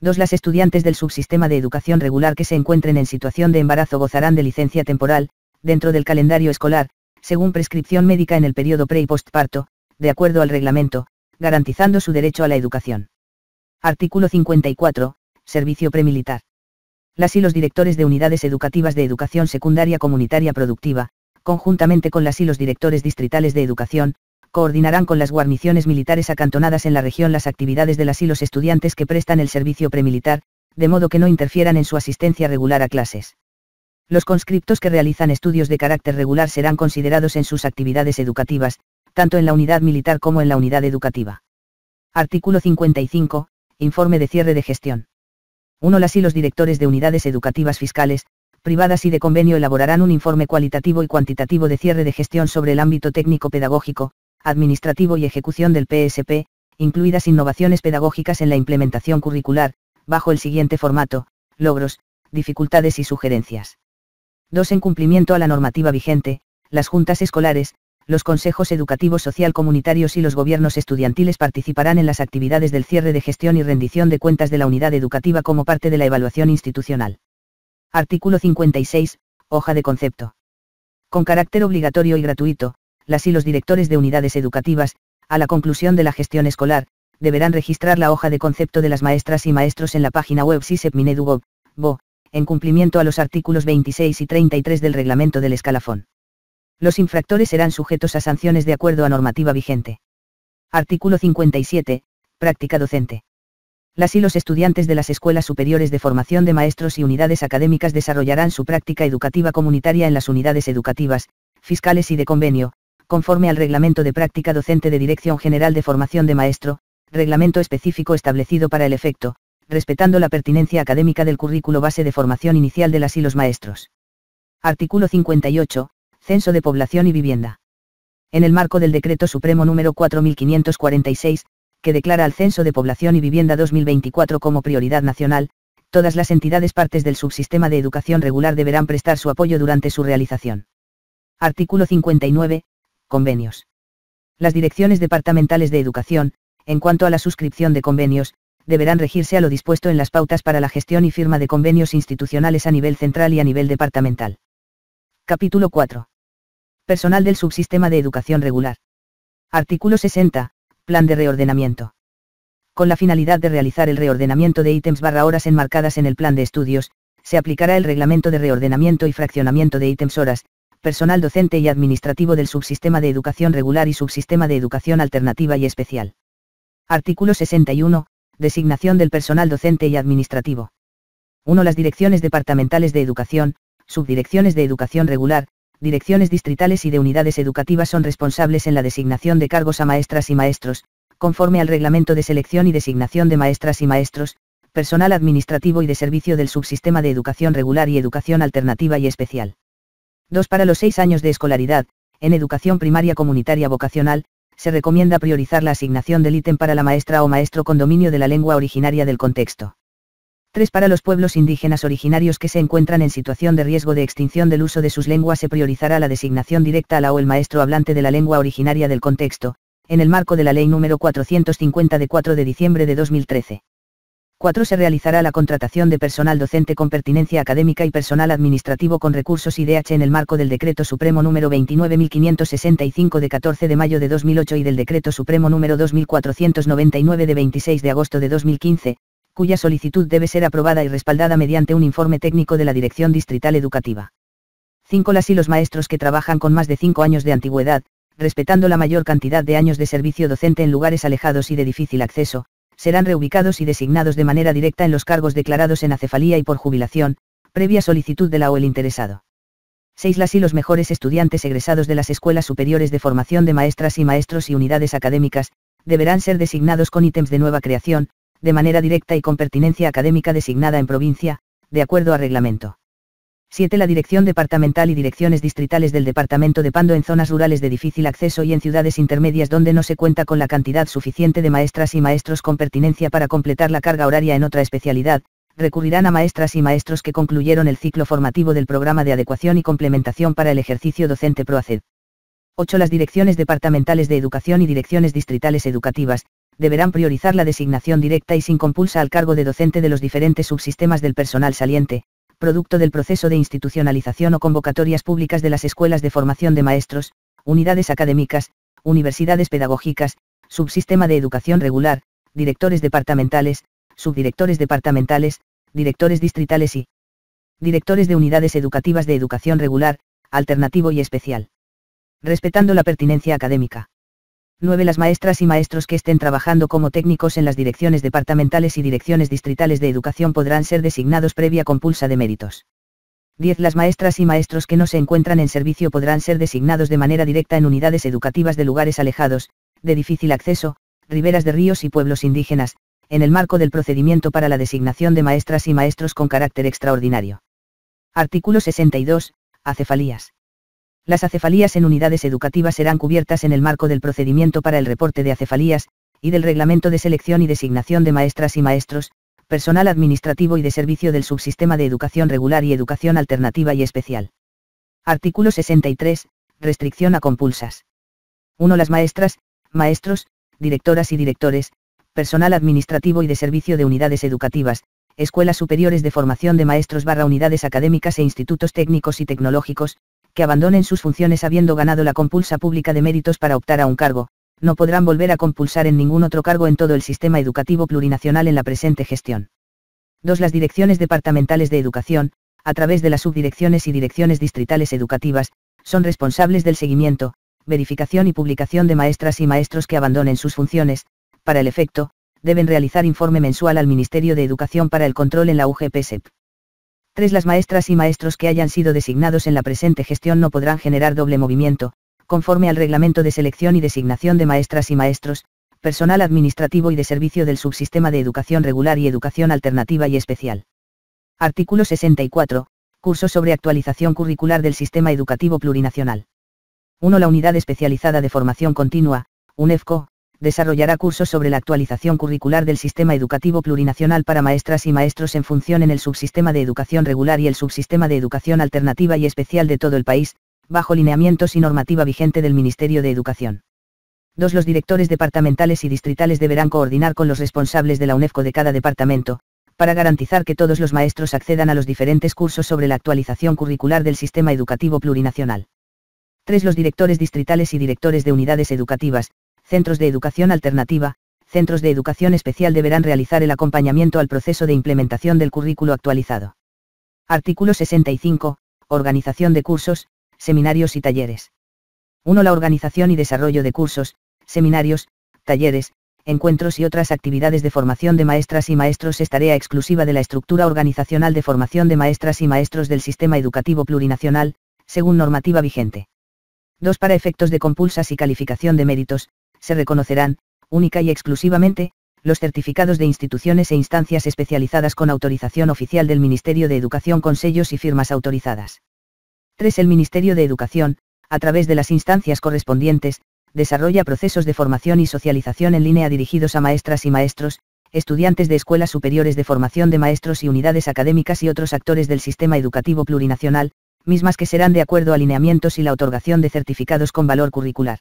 2. Las estudiantes del subsistema de educación regular que se encuentren en situación de embarazo gozarán de licencia temporal, dentro del calendario escolar, según prescripción médica en el periodo pre y postparto, de acuerdo al reglamento, garantizando su derecho a la educación. Artículo 54. Servicio premilitar. Las y los directores de unidades educativas de educación secundaria comunitaria productiva, conjuntamente con las y los directores distritales de educación, coordinarán con las guarniciones militares acantonadas en la región las actividades de las y los estudiantes que prestan el servicio premilitar, de modo que no interfieran en su asistencia regular a clases. Los conscriptos que realizan estudios de carácter regular serán considerados en sus actividades educativas, tanto en la unidad militar como en la unidad educativa. Artículo 55. Informe de cierre de gestión. 1. Las y los directores de unidades educativas fiscales, privadas y de convenio elaborarán un informe cualitativo y cuantitativo de cierre de gestión sobre el ámbito técnico-pedagógico, administrativo y ejecución del PSP, incluidas innovaciones pedagógicas en la implementación curricular, bajo el siguiente formato: logros, dificultades y sugerencias. 2. En cumplimiento a la normativa vigente, las juntas escolares, los consejos educativos social comunitarios y los gobiernos estudiantiles participarán en las actividades del cierre de gestión y rendición de cuentas de la unidad educativa como parte de la evaluación institucional. Artículo 56. Hoja de concepto. Con carácter obligatorio y gratuito, las y los directores de unidades educativas, a la conclusión de la gestión escolar, deberán registrar la hoja de concepto de las maestras y maestros en la página web sisep-minedu.gov, en cumplimiento a los artículos 26 y 33 del reglamento del escalafón. Los infractores serán sujetos a sanciones de acuerdo a normativa vigente. Artículo 57. Práctica docente. Las y los estudiantes de las escuelas superiores de formación de maestros y unidades académicas desarrollarán su práctica educativa comunitaria en las unidades educativas, fiscales y de convenio, conforme al Reglamento de Práctica Docente de Dirección General de Formación de Maestro, reglamento específico establecido para el efecto, respetando la pertinencia académica del currículo base de formación inicial de las y los maestros. Artículo 58. Censo de población y vivienda. En el marco del Decreto Supremo número 4546, que declara al Censo de Población y Vivienda 2024 como prioridad nacional, todas las entidades partes del subsistema de educación regular deberán prestar su apoyo durante su realización. Artículo 59. Convenios. Las direcciones departamentales de educación, en cuanto a la suscripción de convenios, deberán regirse a lo dispuesto en las pautas para la gestión y firma de convenios institucionales a nivel central y a nivel departamental. Capítulo 4. Personal del subsistema de educación regular. Artículo 60. Plan de reordenamiento. Con la finalidad de realizar el reordenamiento de ítems/horas enmarcadas en el plan de estudios, se aplicará el reglamento de reordenamiento y fraccionamiento de ítems/horas, personal docente y administrativo del subsistema de educación regular y subsistema de educación alternativa y especial. Artículo 61. Designación del personal docente y administrativo. 1. Las direcciones departamentales de educación, subdirecciones de educación regular, direcciones distritales y de unidades educativas son responsables en la designación de cargos a maestras y maestros, conforme al Reglamento de Selección y Designación de Maestras y Maestros, personal administrativo y de servicio del subsistema de educación regular y educación alternativa y especial. 2. Para los 6 años de escolaridad, en educación primaria comunitaria vocacional, se recomienda priorizar la asignación del ítem para la maestra o maestro con dominio de la lengua originaria del contexto. 3. Para los pueblos indígenas originarios que se encuentran en situación de riesgo de extinción del uso de sus lenguas se priorizará la designación directa a la o el maestro hablante de la lengua originaria del contexto, en el marco de la Ley número 450 de 4 de diciembre de 2013. 4. Se realizará la contratación de personal docente con pertinencia académica y personal administrativo con recursos IDH en el marco del Decreto Supremo número 29.565 de 14 de mayo de 2008 y del Decreto Supremo número 2.499 de 26 de agosto de 2015, cuya solicitud debe ser aprobada y respaldada mediante un informe técnico de la Dirección Distrital Educativa. 5. Las y los maestros que trabajan con más de 5 años de antigüedad, respetando la mayor cantidad de años de servicio docente en lugares alejados y de difícil acceso, serán reubicados y designados de manera directa en los cargos declarados en acefalía y por jubilación, previa solicitud de la o el interesado. 6. Las y los mejores estudiantes egresados de las escuelas superiores de formación de maestras y maestros y unidades académicas, deberán ser designados con ítems de nueva creación, de manera directa y con pertinencia académica designada en provincia, de acuerdo a reglamento. 7. La dirección departamental y direcciones distritales del departamento depando en zonas rurales de difícil acceso y en ciudades intermedias donde no se cuenta con la cantidad suficiente de maestras y maestros con pertinencia para completar la carga horaria en otra especialidad, recurrirán a maestras y maestros que concluyeron el ciclo formativo del programa de adecuación y complementación para el ejercicio docente PROACED. 8. Las direcciones departamentales de educación y direcciones distritales educativas, deberán priorizar la designación directa y sin compulsa al cargo de docente de los diferentes subsistemas del personal saliente, producto del proceso de institucionalización o convocatorias públicas de las escuelas de formación de maestros, unidades académicas, universidades pedagógicas, subsistema de educación regular, directores departamentales, subdirectores departamentales, directores distritales y directores de unidades educativas de educación regular, alternativo y especial. Respetando la pertinencia académica. 9. Las maestras y maestros que estén trabajando como técnicos en las direcciones departamentales y direcciones distritales de educación podrán ser designados previa compulsa de méritos. 10. Las maestras y maestros que no se encuentran en servicio podrán ser designados de manera directa en unidades educativas de lugares alejados, de difícil acceso, riberas de ríos y pueblos indígenas, en el marco del procedimiento para la designación de maestras y maestros con carácter extraordinario. Artículo 62. Acefalías. Las acefalías en unidades educativas serán cubiertas en el marco del procedimiento para el reporte de acefalías, y del reglamento de selección y designación de maestras y maestros, personal administrativo y de servicio del subsistema de educación regular y educación alternativa y especial. Artículo 63. Restricción a compulsas. 1. Las maestras, maestros, directoras y directores, personal administrativo y de servicio de unidades educativas, escuelas superiores de formación de maestros / unidades académicas e institutos técnicos y tecnológicos, que abandonen sus funciones habiendo ganado la compulsa pública de méritos para optar a un cargo, no podrán volver a compulsar en ningún otro cargo en todo el sistema educativo plurinacional en la presente gestión. 2. Las direcciones departamentales de educación, a través de las subdirecciones y direcciones distritales educativas, son responsables del seguimiento, verificación y publicación de maestras y maestros que abandonen sus funciones. Para el efecto, deben realizar informe mensual al Ministerio de Educación para el control en la UGPSEP. 3. Las maestras y maestros que hayan sido designados en la presente gestión no podrán generar doble movimiento, conforme al reglamento de selección y designación de maestras y maestros, personal administrativo y de servicio del subsistema de educación regular y educación alternativa y especial. Artículo 64. Curso sobre actualización curricular del sistema educativo plurinacional. 1. La Unidad Especializada de Formación Continua, UNEFCO, desarrollará cursos sobre la actualización curricular del sistema educativo plurinacional para maestras y maestros en función en el subsistema de educación regular y el subsistema de educación alternativa y especial de todo el país, bajo lineamientos y normativa vigente del Ministerio de Educación. 2. Los directores departamentales y distritales deberán coordinar con los responsables de la UNEFCO de cada departamento, para garantizar que todos los maestros accedan a los diferentes cursos sobre la actualización curricular del sistema educativo plurinacional. 3. Los directores distritales y directores de unidades educativas, centros de educación alternativa, centros de educación especial deberán realizar el acompañamiento al proceso de implementación del currículo actualizado. Artículo 65. Organización de cursos, seminarios y talleres. 1. La organización y desarrollo de cursos, seminarios, talleres, encuentros y otras actividades de formación de maestras y maestros es tarea exclusiva de la estructura organizacional de formación de maestras y maestros del sistema educativo plurinacional, según normativa vigente. 2. Para efectos de compulsas y calificación de méritos, se reconocerán, única y exclusivamente, los certificados de instituciones e instancias especializadas con autorización oficial del Ministerio de Educación con sellos y firmas autorizadas. 3. El Ministerio de Educación, a través de las instancias correspondientes, desarrolla procesos de formación y socialización en línea dirigidos a maestras y maestros, estudiantes de escuelas superiores de formación de maestros y unidades académicas y otros actores del sistema educativo plurinacional, mismas que serán de acuerdo a lineamientos y la otorgación de certificados con valor curricular.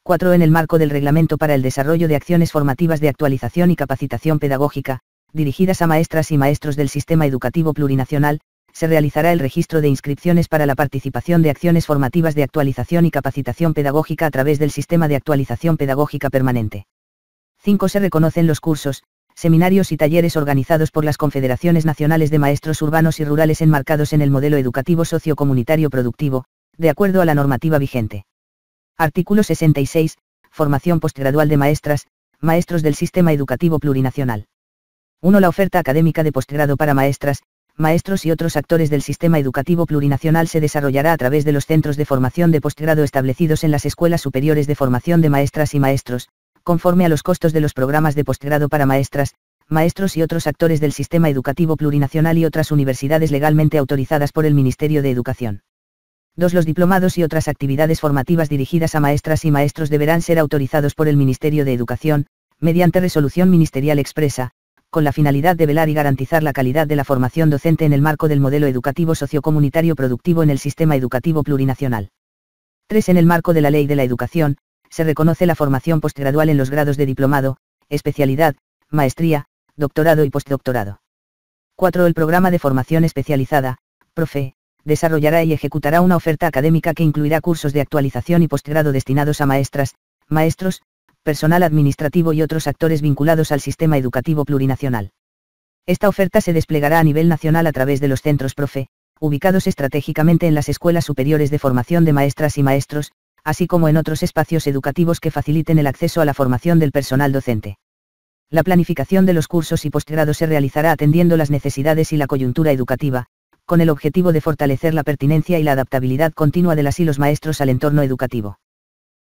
4. En el marco del Reglamento para el Desarrollo de Acciones Formativas de Actualización y Capacitación Pedagógica, dirigidas a maestras y maestros del sistema educativo plurinacional, se realizará el registro de inscripciones para la participación de acciones formativas de actualización y capacitación pedagógica a través del sistema de actualización pedagógica permanente. 5. Se reconocen los cursos, seminarios y talleres organizados por las confederaciones nacionales de maestros urbanos y rurales enmarcados en el modelo educativo sociocomunitario productivo, de acuerdo a la normativa vigente. Artículo 66. Formación postgradual de maestras, maestros del sistema educativo plurinacional. 1. La oferta académica de postgrado para maestras, maestros y otros actores del sistema educativo plurinacional se desarrollará a través de los centros de formación de postgrado establecidos en las escuelas superiores de formación de maestras y maestros, conforme a los costos de los programas de postgrado para maestras, maestros y otros actores del sistema educativo plurinacional y otras universidades legalmente autorizadas por el Ministerio de Educación. 2. Los diplomados y otras actividades formativas dirigidas a maestras y maestros deberán ser autorizados por el Ministerio de Educación, mediante resolución ministerial expresa, con la finalidad de velar y garantizar la calidad de la formación docente en el marco del modelo educativo sociocomunitario productivo en el sistema educativo plurinacional. 3. En el marco de la Ley de la Educación, se reconoce la formación postgradual en los grados de diplomado, especialidad, maestría, doctorado y postdoctorado. 4. El programa de formación especializada, PROFE, desarrollará y ejecutará una oferta académica que incluirá cursos de actualización y postgrado destinados a maestras, maestros, personal administrativo y otros actores vinculados al sistema educativo plurinacional. Esta oferta se desplegará a nivel nacional a través de los centros PROFE, ubicados estratégicamente en las escuelas superiores de formación de maestras y maestros, así como en otros espacios educativos que faciliten el acceso a la formación del personal docente. La planificación de los cursos y postgrados se realizará atendiendo las necesidades y la coyuntura educativa, con el objetivo de fortalecer la pertinencia y la adaptabilidad continua de las y los maestros al entorno educativo.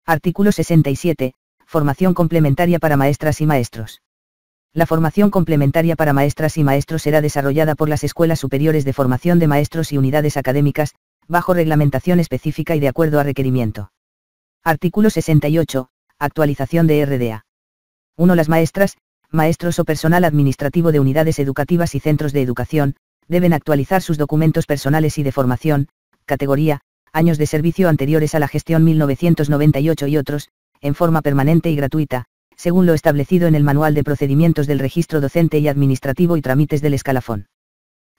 Artículo 67. Formación complementaria para maestras y maestros. La formación complementaria para maestras y maestros será desarrollada por las escuelas superiores de formación de maestros y unidades académicas, bajo reglamentación específica y de acuerdo a requerimiento. Artículo 68. Actualización de RDA. 1. Las maestras, maestros o personal administrativo de unidades educativas y centros de educación, deben actualizar sus documentos personales y de formación, categoría, años de servicio anteriores a la gestión 1998 y otros, en forma permanente y gratuita, según lo establecido en el Manual de Procedimientos del Registro Docente y Administrativo y Trámites del Escalafón.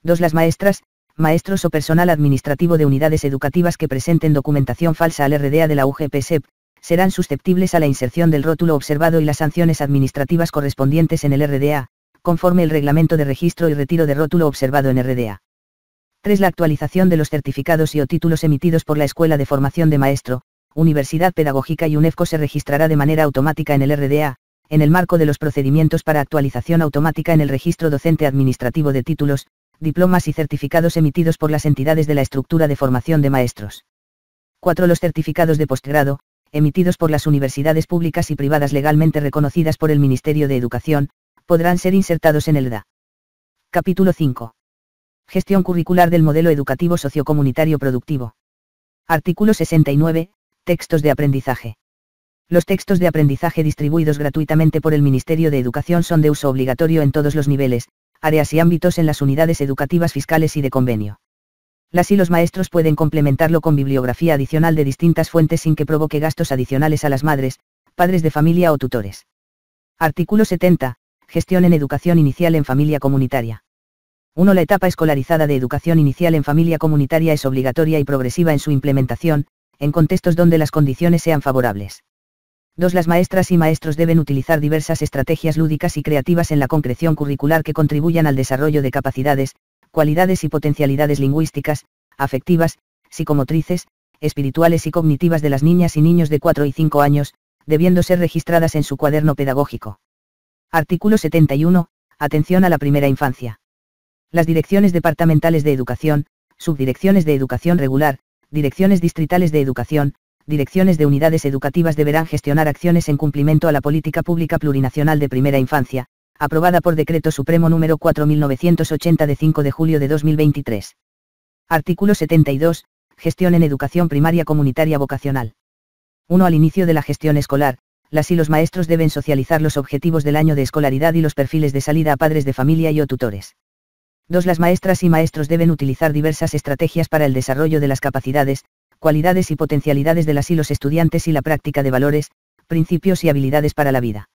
2. Las maestras, maestros o personal administrativo de unidades educativas que presenten documentación falsa al RDA de la UGPSEP, serán susceptibles a la inserción del rótulo observado y las sanciones administrativas correspondientes en el RDA, conforme el Reglamento de Registro y Retiro de Rótulo observado en RDA. 3. La actualización de los certificados y o títulos emitidos por la Escuela de Formación de Maestro, Universidad Pedagógica y UNEFCO se registrará de manera automática en el RDA, en el marco de los procedimientos para actualización automática en el Registro Docente Administrativo de títulos, diplomas y certificados emitidos por las entidades de la estructura de formación de maestros. 4. Los certificados de postgrado, emitidos por las universidades públicas y privadas legalmente reconocidas por el Ministerio de Educación, podrán ser insertados en el DA. Capítulo 5. Gestión curricular del modelo educativo sociocomunitario productivo. Artículo 69. Textos de aprendizaje. Los textos de aprendizaje distribuidos gratuitamente por el Ministerio de Educación son de uso obligatorio en todos los niveles, áreas y ámbitos en las unidades educativas fiscales y de convenio. Las y los maestros pueden complementarlo con bibliografía adicional de distintas fuentes sin que provoque gastos adicionales a las madres, padres de familia o tutores. Artículo 70. Gestión en educación inicial en familia comunitaria. 1. La etapa escolarizada de educación inicial en familia comunitaria es obligatoria y progresiva en su implementación, en contextos donde las condiciones sean favorables. 2. Las maestras y maestros deben utilizar diversas estrategias lúdicas y creativas en la concreción curricular que contribuyan al desarrollo de capacidades, cualidades y potencialidades lingüísticas, afectivas, psicomotrices, espirituales y cognitivas de las niñas y niños de 4 y 5 años, debiendo ser registradas en su cuaderno pedagógico. Artículo 71. Atención a la primera infancia. Las direcciones departamentales de educación, subdirecciones de educación regular, direcciones distritales de educación, direcciones de unidades educativas deberán gestionar acciones en cumplimiento a la Política Pública Plurinacional de Primera Infancia, aprobada por Decreto Supremo número 4.980 de 5 de julio de 2023. Artículo 72. Gestión en educación primaria comunitaria vocacional. 1. Al inicio de la gestión escolar, las y los maestros deben socializar los objetivos del año de escolaridad y los perfiles de salida a padres de familia y o tutores. 2. Las maestras y maestros deben utilizar diversas estrategias para el desarrollo de las capacidades, cualidades y potencialidades de las y los estudiantes y la práctica de valores, principios y habilidades para la vida.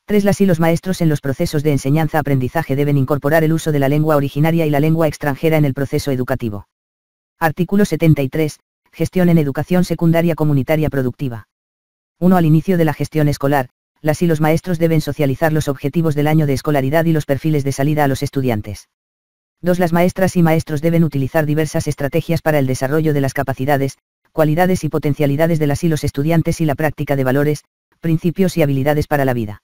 3. Las y los maestros en los procesos de enseñanza-aprendizaje deben incorporar el uso de la lengua originaria y la lengua extranjera en el proceso educativo. Artículo 73. Gestión en educación secundaria comunitaria productiva. 1. Al inicio de la gestión escolar, las y los maestros deben socializar los objetivos del año de escolaridad y los perfiles de salida a los estudiantes. 2. Las maestras y maestros deben utilizar diversas estrategias para el desarrollo de las capacidades, cualidades y potencialidades de las y los estudiantes y la práctica de valores, principios y habilidades para la vida.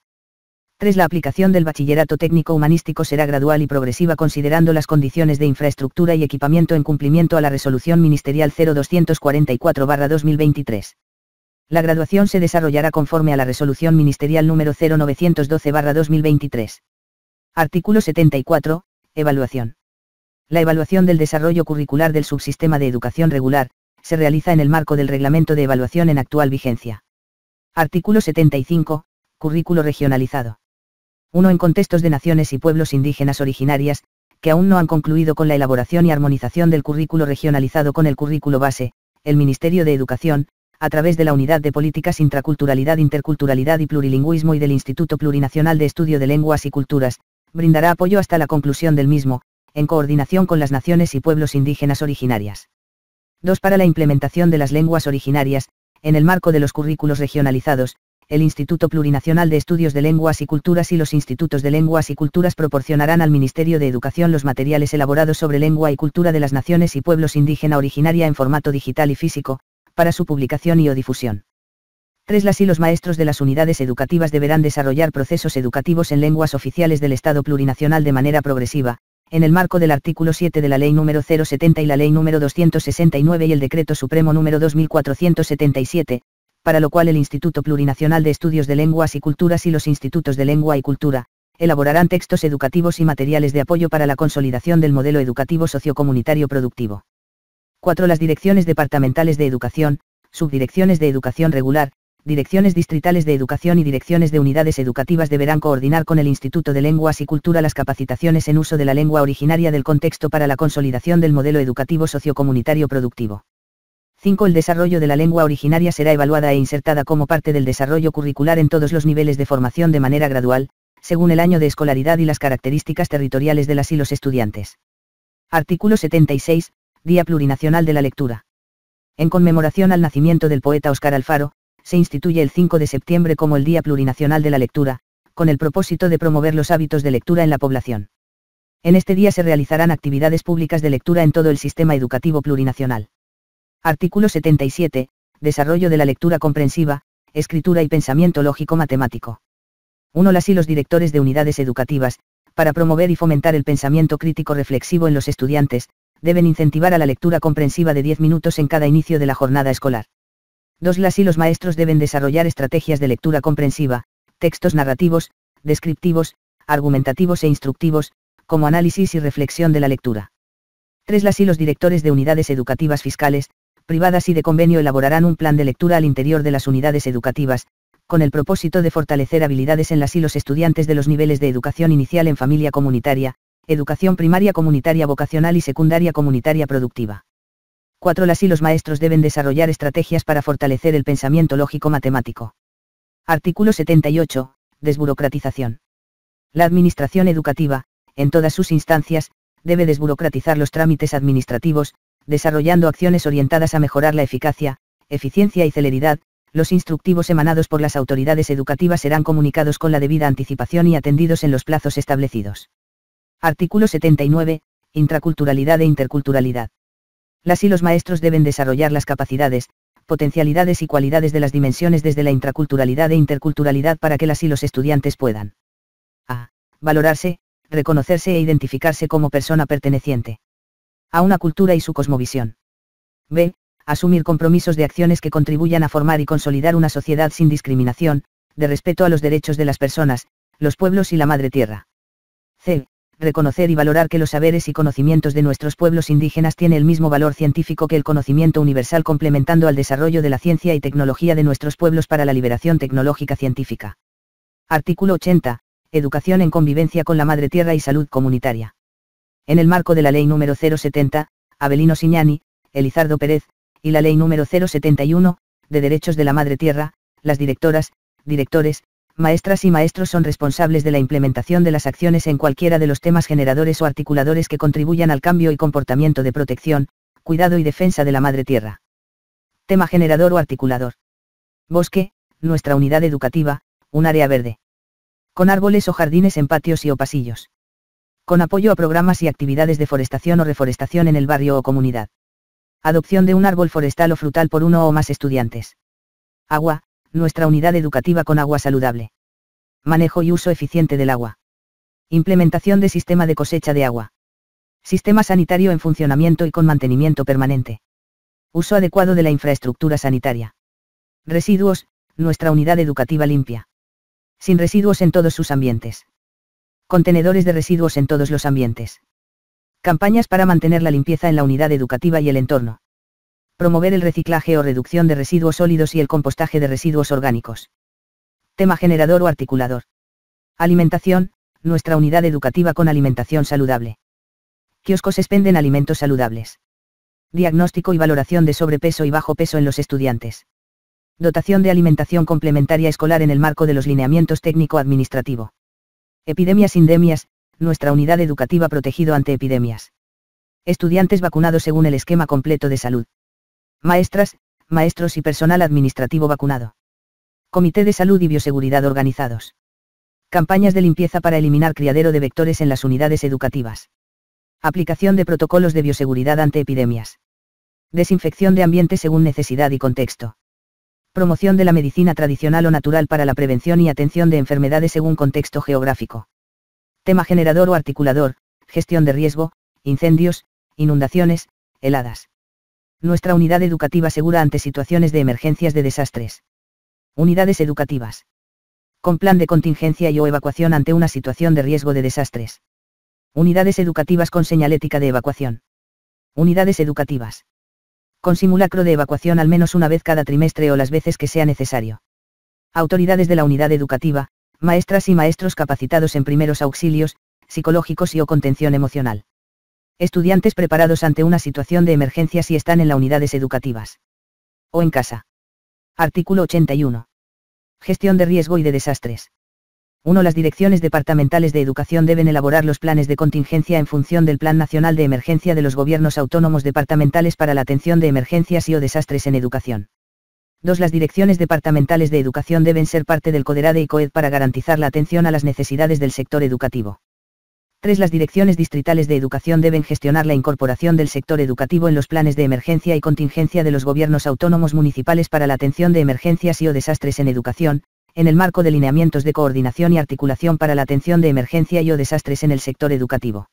3. La aplicación del bachillerato técnico humanístico será gradual y progresiva considerando las condiciones de infraestructura y equipamiento en cumplimiento a la Resolución Ministerial 0244/2023. La graduación se desarrollará conforme a la Resolución Ministerial número 0912/2023. Artículo 74. Evaluación. La evaluación del desarrollo curricular del subsistema de educación regular se realiza en el marco del Reglamento de Evaluación en actual vigencia. Artículo 75. Currículo regionalizado. 1. En contextos de naciones y pueblos indígenas originarias, que aún no han concluido con la elaboración y armonización del currículo regionalizado con el currículo base, el Ministerio de Educación, a través de la Unidad de Políticas Intraculturalidad, Interculturalidad y Plurilingüismo y del Instituto Plurinacional de Estudio de Lenguas y Culturas, brindará apoyo hasta la conclusión del mismo, en coordinación con las naciones y pueblos indígenas originarias. 2. Para la implementación de las lenguas originarias, en el marco de los currículos regionalizados, el Instituto Plurinacional de Estudios de Lenguas y Culturas y los Institutos de Lenguas y Culturas proporcionarán al Ministerio de Educación los materiales elaborados sobre lengua y cultura de las naciones y pueblos indígena originaria en formato digital y físico, para su publicación y o difusión. 3. Las y los maestros de las unidades educativas deberán desarrollar procesos educativos en lenguas oficiales del Estado plurinacional de manera progresiva, en el marco del artículo 7 de la Ley número 070 y la Ley número 269 y el Decreto Supremo número 2477, para lo cual el Instituto Plurinacional de Estudios de Lenguas y Culturas y los Institutos de Lengua y Cultura, elaborarán textos educativos y materiales de apoyo para la consolidación del modelo educativo sociocomunitario productivo. 4. Las direcciones departamentales de educación, subdirecciones de educación regular, direcciones distritales de educación y direcciones de unidades educativas deberán coordinar con el Instituto de Lenguas y Cultura las capacitaciones en uso de la lengua originaria del contexto para la consolidación del modelo educativo sociocomunitario productivo. 5. El desarrollo de la lengua originaria será evaluada e insertada como parte del desarrollo curricular en todos los niveles de formación de manera gradual, según el año de escolaridad y las características territoriales de las y los estudiantes. Artículo 76. Día Plurinacional de la Lectura. En conmemoración al nacimiento del poeta Óscar Alfaro, se instituye el 5 de septiembre como el Día Plurinacional de la Lectura, con el propósito de promover los hábitos de lectura en la población. En este día se realizarán actividades públicas de lectura en todo el sistema educativo plurinacional. Artículo 77. Desarrollo de la lectura comprensiva, escritura y pensamiento lógico-matemático. 1. Las y los directores de unidades educativas, para promover y fomentar el pensamiento crítico reflexivo en los estudiantes, deben incentivar a la lectura comprensiva de 10 minutos en cada inicio de la jornada escolar. 2. Las y los maestros deben desarrollar estrategias de lectura comprensiva, textos narrativos, descriptivos, argumentativos e instructivos, como análisis y reflexión de la lectura. 3. Las y los directores de unidades educativas fiscales, privadas y de convenio elaborarán un plan de lectura al interior de las unidades educativas, con el propósito de fortalecer habilidades en las y los estudiantes de los niveles de educación inicial en familia comunitaria, educación primaria comunitaria vocacional y secundaria comunitaria productiva. 4. Las y los maestros deben desarrollar estrategias para fortalecer el pensamiento lógico-matemático. Artículo 78. Desburocratización. La administración educativa, en todas sus instancias, debe desburocratizar los trámites administrativos, desarrollando acciones orientadas a mejorar la eficacia, eficiencia y celeridad. Los instructivos emanados por las autoridades educativas serán comunicados con la debida anticipación y atendidos en los plazos establecidos. Artículo 79. Intraculturalidad e interculturalidad. Las y los maestros deben desarrollar las capacidades, potencialidades y cualidades de las dimensiones desde la intraculturalidad e interculturalidad para que las y los estudiantes puedan a. Valorarse, reconocerse e identificarse como persona perteneciente a una cultura y su cosmovisión. b. Asumir compromisos de acciones que contribuyan a formar y consolidar una sociedad sin discriminación, de respeto a los derechos de las personas, los pueblos y la madre tierra. c. Reconocer y valorar que los saberes y conocimientos de nuestros pueblos indígenas tiene el mismo valor científico que el conocimiento universal, complementando al desarrollo de la ciencia y tecnología de nuestros pueblos para la liberación tecnológica científica. Artículo 80. Educación en convivencia con la madre tierra y salud comunitaria. En el marco de la Ley número 070, Avelino Siñani, Elizardo Pérez, y la Ley número 071, de Derechos de la Madre Tierra, las directoras, directores, maestras y maestros son responsables de la implementación de las acciones en cualquiera de los temas generadores o articuladores que contribuyan al cambio y comportamiento de protección, cuidado y defensa de la madre tierra. Tema generador o articulador. Bosque, nuestra unidad educativa, un área verde. Con árboles o jardines en patios y o pasillos. Con apoyo a programas y actividades de forestación o reforestación en el barrio o comunidad. Adopción de un árbol forestal o frutal por uno o más estudiantes. Agua, nuestra unidad educativa con agua saludable. Manejo y uso eficiente del agua. Implementación de sistema de cosecha de agua. Sistema sanitario en funcionamiento y con mantenimiento permanente. Uso adecuado de la infraestructura sanitaria. Residuos, nuestra unidad educativa limpia. Sin residuos en todos sus ambientes. Contenedores de residuos en todos los ambientes. Campañas para mantener la limpieza en la unidad educativa y el entorno. Promover el reciclaje o reducción de residuos sólidos y el compostaje de residuos orgánicos. Tema generador o articulador. Alimentación, nuestra unidad educativa con alimentación saludable. Kioscos expenden alimentos saludables. Diagnóstico y valoración de sobrepeso y bajo peso en los estudiantes. Dotación de alimentación complementaria escolar en el marco de los lineamientos técnico-administrativo. Epidemias endemias, nuestra unidad educativa protegido ante epidemias. Estudiantes vacunados según el esquema completo de salud. Maestras, maestros y personal administrativo vacunado. Comité de salud y bioseguridad organizados. Campañas de limpieza para eliminar criadero de vectores en las unidades educativas. Aplicación de protocolos de bioseguridad ante epidemias. Desinfección de ambiente según necesidad y contexto. Promoción de la medicina tradicional o natural para la prevención y atención de enfermedades según contexto geográfico. Tema generador o articulador, gestión de riesgo, incendios, inundaciones, heladas. Nuestra unidad educativa segura ante situaciones de emergencias de desastres. Unidades educativas. Con plan de contingencia y o evacuación ante una situación de riesgo de desastres. Unidades educativas con señalética de evacuación. Unidades educativas. Con simulacro de evacuación al menos una vez cada trimestre o las veces que sea necesario. Autoridades de la unidad educativa, maestras y maestros capacitados en primeros auxilios, psicológicos y o contención emocional. Estudiantes preparados ante una situación de emergencia si están en las unidades educativas. O en casa. Artículo 81. Gestión de riesgo y de desastres. 1. Las direcciones departamentales de educación deben elaborar los planes de contingencia en función del Plan Nacional de Emergencia de los Gobiernos Autónomos Departamentales para la atención de emergencias y o desastres en educación. 2. Las direcciones departamentales de educación deben ser parte del CODERADE y COED para garantizar la atención a las necesidades del sector educativo. 3. Las direcciones distritales de educación deben gestionar la incorporación del sector educativo en los planes de emergencia y contingencia de los gobiernos autónomos municipales para la atención de emergencias y o desastres en educación, en el marco de lineamientos de coordinación y articulación para la atención de emergencia y o desastres en el sector educativo.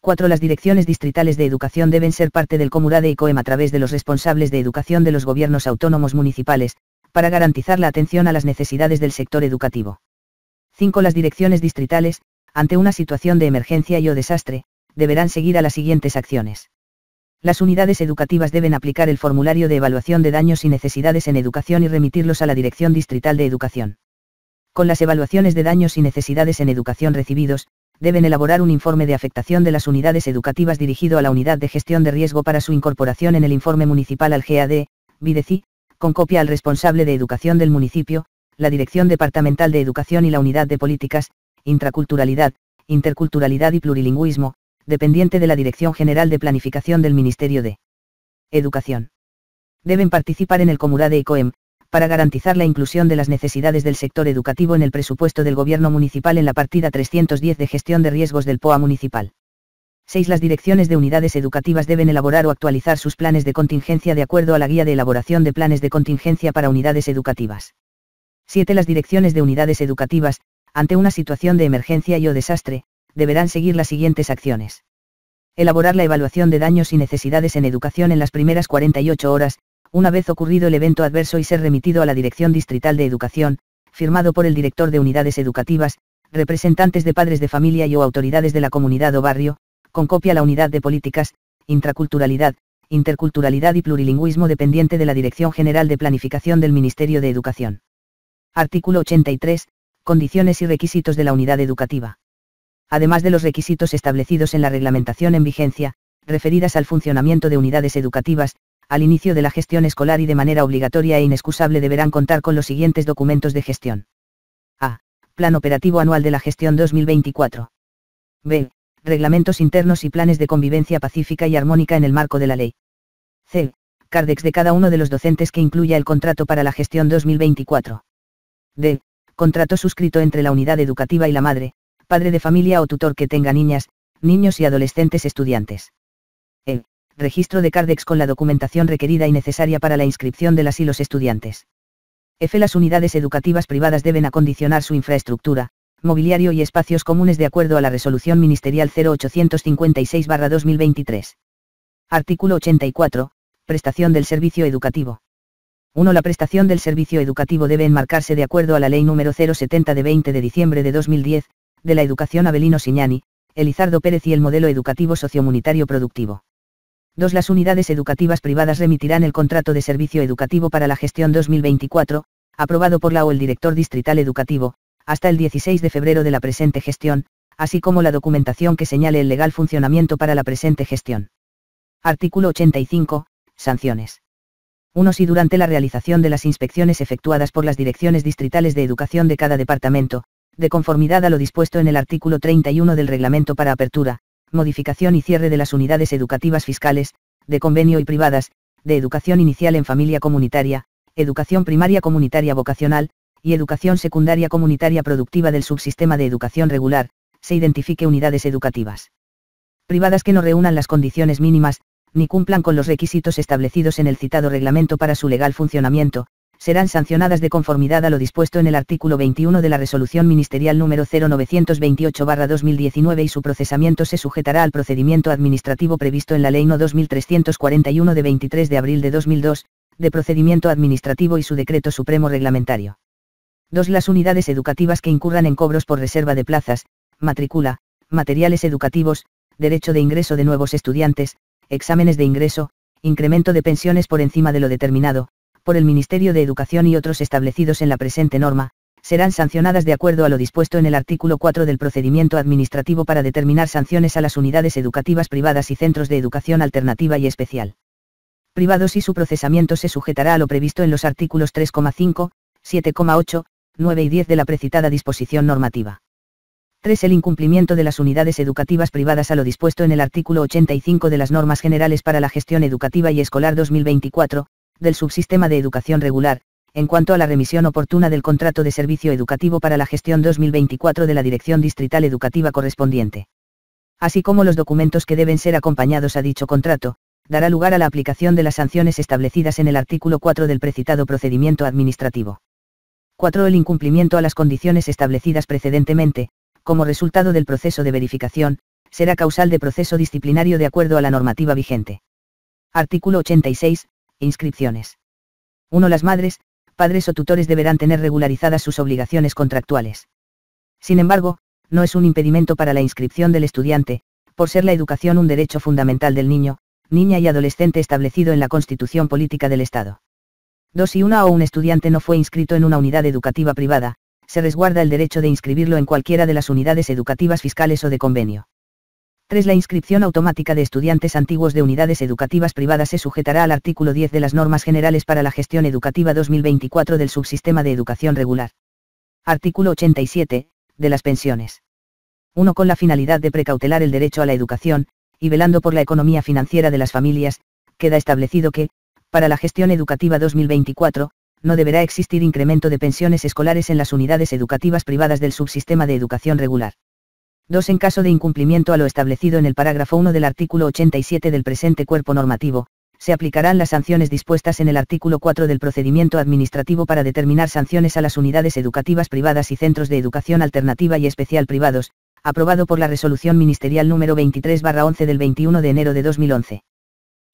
4. Las direcciones distritales de educación deben ser parte del COMURADE y COEM a través de los responsables de educación de los gobiernos autónomos municipales, para garantizar la atención a las necesidades del sector educativo. 5. Las direcciones distritales, ante una situación de emergencia y o desastre, deberán seguir a las siguientes acciones. Las unidades educativas deben aplicar el formulario de evaluación de daños y necesidades en educación y remitirlos a la Dirección Distrital de Educación. Con las evaluaciones de daños y necesidades en educación recibidos, deben elaborar un informe de afectación de las unidades educativas dirigido a la unidad de gestión de riesgo para su incorporación en el informe municipal al GAD, VIDECI, con copia al responsable de educación del municipio, la Dirección Departamental de Educación y la Unidad de Políticas, Intraculturalidad, Interculturalidad y Plurilingüismo, dependiente de la Dirección General de Planificación del Ministerio de Educación. Deben participar en el COMURADE y COEM, para garantizar la inclusión de las necesidades del sector educativo en el presupuesto del Gobierno Municipal en la partida 310 de Gestión de Riesgos del POA Municipal. 6. Las direcciones de unidades educativas deben elaborar o actualizar sus planes de contingencia de acuerdo a la Guía de Elaboración de Planes de Contingencia para Unidades Educativas. 7. Las direcciones de unidades educativas, ante una situación de emergencia y o desastre, deberán seguir las siguientes acciones. Elaborar la evaluación de daños y necesidades en educación en las primeras 48 horas, una vez ocurrido el evento adverso y ser remitido a la Dirección Distrital de Educación, firmado por el director de unidades educativas, representantes de padres de familia y o autoridades de la comunidad o barrio, con copia a la Unidad de Políticas, Intraculturalidad, Interculturalidad y Plurilingüismo dependiente de la Dirección General de Planificación del Ministerio de Educación. Artículo 83. Condiciones y requisitos de la unidad educativa. Además de los requisitos establecidos en la reglamentación en vigencia, referidas al funcionamiento de unidades educativas, al inicio de la gestión escolar y de manera obligatoria e inexcusable deberán contar con los siguientes documentos de gestión. Plan Operativo Anual de la Gestión 2024. B. Reglamentos internos y planes de convivencia pacífica y armónica en el marco de la ley. C. Cardex de cada uno de los docentes que incluya el contrato para la gestión 2024. D. Contrato suscrito entre la unidad educativa y la madre, padre de familia o tutor que tenga niñas, niños y adolescentes estudiantes. E. Registro de Cardex con la documentación requerida y necesaria para la inscripción de las y los estudiantes. F. Las unidades educativas privadas deben acondicionar su infraestructura, mobiliario y espacios comunes de acuerdo a la Resolución Ministerial 0856/2023. Artículo 84. Prestación del servicio educativo. 1. La prestación del servicio educativo debe enmarcarse de acuerdo a la Ley número 070 de 20 de diciembre de 2010, de la educación Avelino Siñani, Elizardo Pérez y el modelo educativo sociomunitario productivo. 2. Las unidades educativas privadas remitirán el contrato de servicio educativo para la gestión 2024, aprobado por la o el director distrital educativo, hasta el 16 de febrero de la presente gestión, así como la documentación que señale el legal funcionamiento para la presente gestión. Artículo 85. Sanciones. 1. Si durante la realización de las inspecciones efectuadas por las direcciones distritales de educación de cada departamento, de conformidad a lo dispuesto en el artículo 31 del Reglamento para apertura, modificación y cierre de las unidades educativas fiscales, de convenio y privadas, de educación inicial en familia comunitaria, educación primaria comunitaria vocacional, y educación secundaria comunitaria productiva del subsistema de educación regular, se identifique unidades educativas privadas que no reúnan las condiciones mínimas, ni cumplan con los requisitos establecidos en el citado reglamento para su legal funcionamiento, serán sancionadas de conformidad a lo dispuesto en el artículo 21 de la Resolución Ministerial número 0928/2019 y su procesamiento se sujetará al procedimiento administrativo previsto en la Ley No. 2341 de 23 de abril de 2002, de procedimiento administrativo y su decreto supremo reglamentario. 2. Las unidades educativas que incurran en cobros por reserva de plazas, matrícula, materiales educativos, derecho de ingreso de nuevos estudiantes, exámenes de ingreso, incremento de pensiones por encima de lo determinado, por el Ministerio de Educación y otros establecidos en la presente norma, serán sancionadas de acuerdo a lo dispuesto en el artículo 4 del procedimiento administrativo para determinar sanciones a las unidades educativas privadas y centros de educación alternativa y especial privados y su procesamiento se sujetará a lo previsto en los artículos 3,5, 7,8, 9 y 10 de la precitada disposición normativa. 3. El incumplimiento de las unidades educativas privadas a lo dispuesto en el artículo 85 de las Normas Generales para la Gestión Educativa y Escolar 2024, del subsistema de educación regular, en cuanto a la remisión oportuna del contrato de servicio educativo para la gestión 2024 de la Dirección Distrital Educativa correspondiente. Así como los documentos que deben ser acompañados a dicho contrato, dará lugar a la aplicación de las sanciones establecidas en el artículo 4 del precitado procedimiento administrativo. 4. El incumplimiento a las condiciones establecidas precedentemente, como resultado del proceso de verificación, será causal de proceso disciplinario de acuerdo a la normativa vigente. Artículo 86. Inscripciones. 1. Las madres, padres o tutores deberán tener regularizadas sus obligaciones contractuales. Sin embargo, no es un impedimento para la inscripción del estudiante, por ser la educación un derecho fundamental del niño, niña y adolescente establecido en la Constitución Política del Estado. 2. Si una o un estudiante no fue inscrito en una unidad educativa privada, se resguarda el derecho de inscribirlo en cualquiera de las unidades educativas fiscales o de convenio. 3. La inscripción automática de estudiantes antiguos de unidades educativas privadas se sujetará al artículo 10 de las Normas Generales para la Gestión Educativa 2024 del Subsistema de Educación Regular. Artículo 87. De las pensiones. 1. Con la finalidad de precautelar el derecho a la educación, y velando por la economía financiera de las familias, queda establecido que, para la gestión educativa 2024, no deberá existir incremento de pensiones escolares en las unidades educativas privadas del subsistema de educación regular. 2. En caso de incumplimiento a lo establecido en el parágrafo 1 del artículo 87 del presente cuerpo normativo, se aplicarán las sanciones dispuestas en el artículo 4 del procedimiento administrativo para determinar sanciones a las unidades educativas privadas y centros de educación alternativa y especial privados, aprobado por la Resolución Ministerial número 23/11 del 21 de enero de 2011.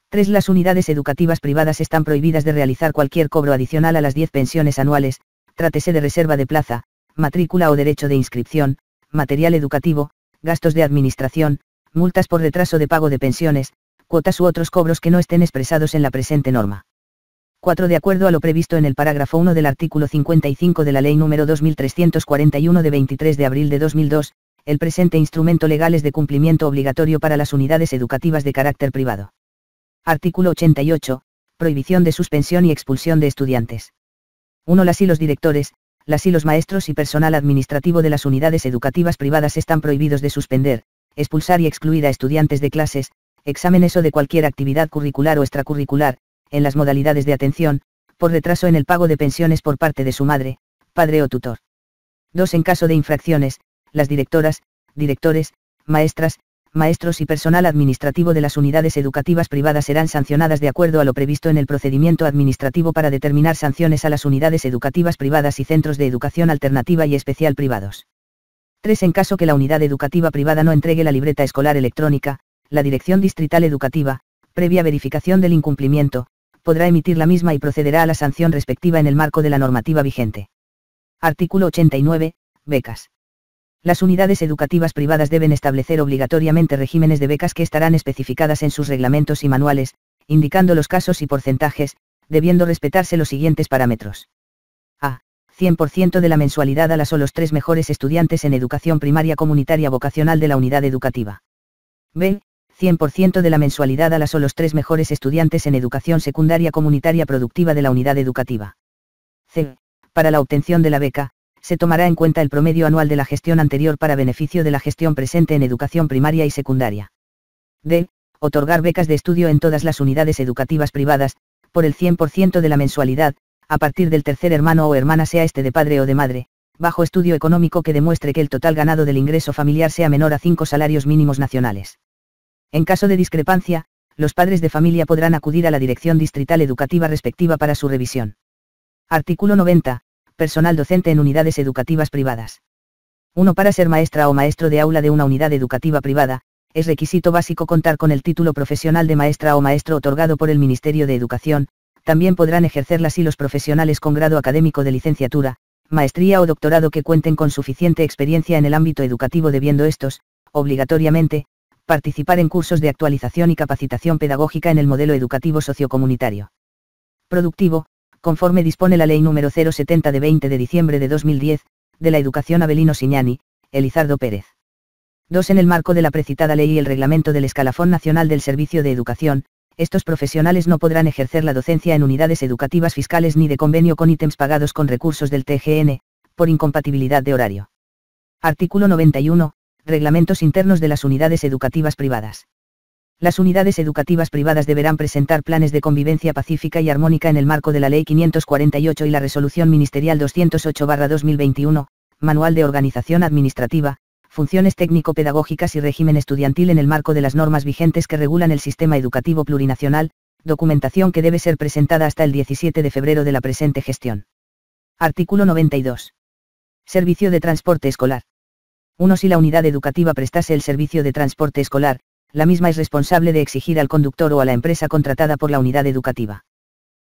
3. Las unidades educativas privadas están prohibidas de realizar cualquier cobro adicional a las 10 pensiones anuales, trátese de reserva de plaza, matrícula o derecho de inscripción, material educativo, gastos de administración, multas por retraso de pago de pensiones, cuotas u otros cobros que no estén expresados en la presente norma. 4. De acuerdo a lo previsto en el parágrafo 1 del artículo 55 de la Ley número 2341 de 23 de abril de 2002, el presente instrumento legal es de cumplimiento obligatorio para las unidades educativas de carácter privado. Artículo 88. Prohibición de suspensión y expulsión de estudiantes. 1. Las y los directores, las y los maestros y personal administrativo de las unidades educativas privadas están prohibidos de suspender, expulsar y excluir a estudiantes de clases, exámenes o de cualquier actividad curricular o extracurricular, en las modalidades de atención, por retraso en el pago de pensiones por parte de su madre, padre o tutor. 2. En caso de infracciones, las directoras, directores, maestras, maestros y personal administrativo de las unidades educativas privadas serán sancionadas de acuerdo a lo previsto en el procedimiento administrativo para determinar sanciones a las unidades educativas privadas y centros de educación alternativa y especial privados. 3. En caso que la unidad educativa privada no entregue la libreta escolar electrónica, la Dirección Distrital Educativa, previa verificación del incumplimiento, podrá emitir la misma y procederá a la sanción respectiva en el marco de la normativa vigente. Artículo 89. Becas. Las unidades educativas privadas deben establecer obligatoriamente regímenes de becas que estarán especificadas en sus reglamentos y manuales, indicando los casos y porcentajes, debiendo respetarse los siguientes parámetros. A. 100% de la mensualidad a las o los 3 mejores estudiantes en educación primaria comunitaria vocacional de la unidad educativa. B. 100% de la mensualidad a las o los 3 mejores estudiantes en educación secundaria comunitaria productiva de la unidad educativa. C. Para la obtención de la beca, se tomará en cuenta el promedio anual de la gestión anterior para beneficio de la gestión presente en educación primaria y secundaria. D. Otorgar becas de estudio en todas las unidades educativas privadas, por el 100% de la mensualidad, a partir del tercer hermano o hermana sea este de padre o de madre, bajo estudio económico que demuestre que el total ganado del ingreso familiar sea menor a 5 salarios mínimos nacionales. En caso de discrepancia, los padres de familia podrán acudir a la Dirección Distrital Educativa respectiva para su revisión. Artículo 90. Personal docente en unidades educativas privadas. 1. Para ser maestra o maestro de aula de una unidad educativa privada, es requisito básico contar con el título profesional de maestra o maestro otorgado por el Ministerio de Educación. También podrán ejercerla así los profesionales con grado académico de licenciatura, maestría o doctorado que cuenten con suficiente experiencia en el ámbito educativo, debiendo estos, obligatoriamente, participar en cursos de actualización y capacitación pedagógica en el modelo educativo sociocomunitario productivo, conforme dispone la Ley número 070 de 20 de diciembre de 2010, de la Educación Avelino Siñani, Elizardo Pérez. 2. En el marco de la precitada ley y el reglamento del Escalafón Nacional del Servicio de Educación, estos profesionales no podrán ejercer la docencia en unidades educativas fiscales ni de convenio con ítems pagados con recursos del TGN, por incompatibilidad de horario. Artículo 91. Reglamentos internos de las unidades educativas privadas. Las unidades educativas privadas deberán presentar planes de convivencia pacífica y armónica en el marco de la Ley 548 y la Resolución Ministerial 208/2021, Manual de Organización Administrativa, Funciones Técnico-Pedagógicas y Régimen Estudiantil en el marco de las normas vigentes que regulan el sistema educativo plurinacional, documentación que debe ser presentada hasta el 17 de febrero de la presente gestión. Artículo 92. Servicio de transporte escolar. 1. Si la unidad educativa prestase el servicio de transporte escolar, la misma es responsable de exigir al conductor o a la empresa contratada por la unidad educativa.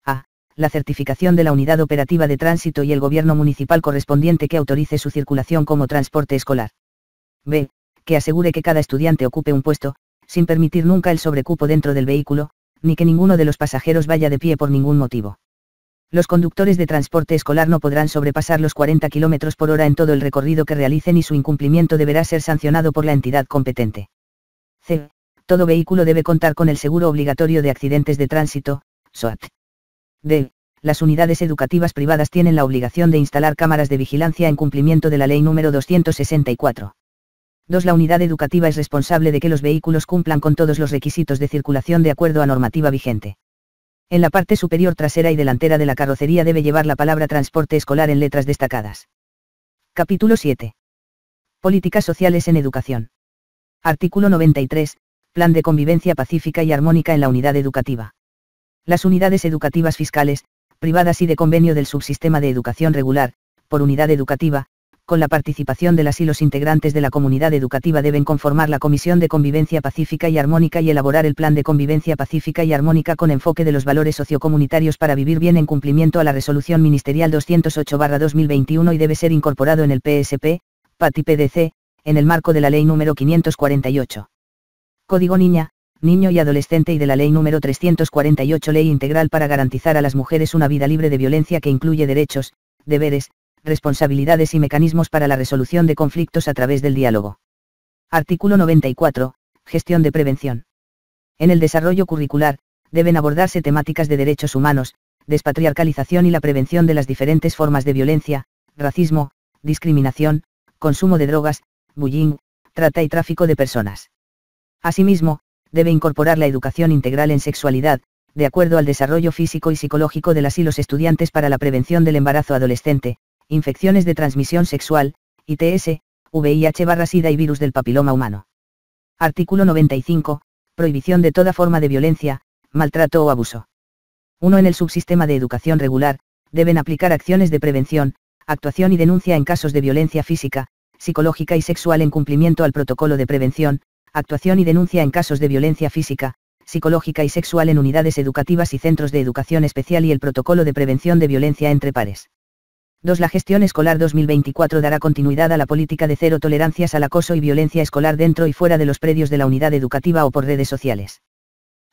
A. La certificación de la unidad operativa de tránsito y el gobierno municipal correspondiente que autorice su circulación como transporte escolar. B. Que asegure que cada estudiante ocupe un puesto, sin permitir nunca el sobrecupo dentro del vehículo, ni que ninguno de los pasajeros vaya de pie por ningún motivo. Los conductores de transporte escolar no podrán sobrepasar los 40 km por hora en todo el recorrido que realicen y su incumplimiento deberá ser sancionado por la entidad competente. C. Todo vehículo debe contar con el seguro obligatorio de accidentes de tránsito, SOAT. D. Las unidades educativas privadas tienen la obligación de instalar cámaras de vigilancia en cumplimiento de la Ley número 264. 2. La unidad educativa es responsable de que los vehículos cumplan con todos los requisitos de circulación de acuerdo a normativa vigente. En la parte superior trasera y delantera de la carrocería debe llevar la palabra transporte escolar en letras destacadas. Capítulo 7. Políticas sociales en educación. Artículo 93. Plan de convivencia pacífica y armónica en la unidad educativa. Las unidades educativas fiscales, privadas y de convenio del subsistema de educación regular, por unidad educativa, con la participación de las y los integrantes de la comunidad educativa deben conformar la Comisión de Convivencia Pacífica y Armónica y elaborar el Plan de Convivencia Pacífica y Armónica con enfoque de los valores sociocomunitarios para vivir bien en cumplimiento a la Resolución Ministerial 208/2021 y debe ser incorporado en el PSP, PAT y PDC, en el marco de la Ley número 548. Código Niña, Niño y Adolescente y de la Ley número 348 Ley Integral para garantizar a las mujeres una vida libre de violencia que incluye derechos, deberes, responsabilidades y mecanismos para la resolución de conflictos a través del diálogo. Artículo 94. Gestión de prevención. En el desarrollo curricular, deben abordarse temáticas de derechos humanos, despatriarcalización y la prevención de las diferentes formas de violencia, racismo, discriminación, consumo de drogas, bullying, trata y tráfico de personas. Asimismo, debe incorporar la educación integral en sexualidad, de acuerdo al desarrollo físico y psicológico de las y los estudiantes para la prevención del embarazo adolescente, infecciones de transmisión sexual, ITS, VIH/SIDA y virus del papiloma humano. Artículo 95. Prohibición de toda forma de violencia, maltrato o abuso. 1. En el subsistema de educación regular, deben aplicar acciones de prevención, actuación y denuncia en casos de violencia física, psicológica y sexual en cumplimiento al protocolo de prevención, actuación y denuncia en casos de violencia física, psicológica y sexual en unidades educativas y centros de educación especial y el protocolo de prevención de violencia entre pares. 2. La gestión escolar 2024 dará continuidad a la política de cero tolerancias al acoso y violencia escolar dentro y fuera de los predios de la unidad educativa o por redes sociales.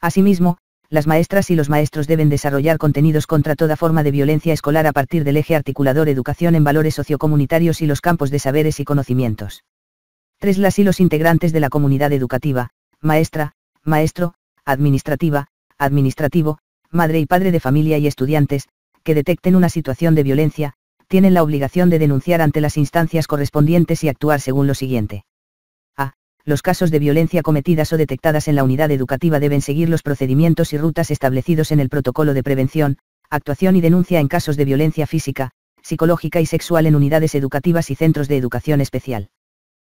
Asimismo, las maestras y los maestros deben desarrollar contenidos contra toda forma de violencia escolar a partir del eje articulador educación en valores sociocomunitarios y los campos de saberes y conocimientos. 3. Las y los integrantes de la comunidad educativa, maestra, maestro, administrativa, administrativo, madre y padre de familia y estudiantes, que detecten una situación de violencia, tienen la obligación de denunciar ante las instancias correspondientes y actuar según lo siguiente. A. Los casos de violencia cometidas o detectadas en la unidad educativa deben seguir los procedimientos y rutas establecidos en el protocolo de prevención, actuación y denuncia en casos de violencia física, psicológica y sexual en unidades educativas y centros de educación especial.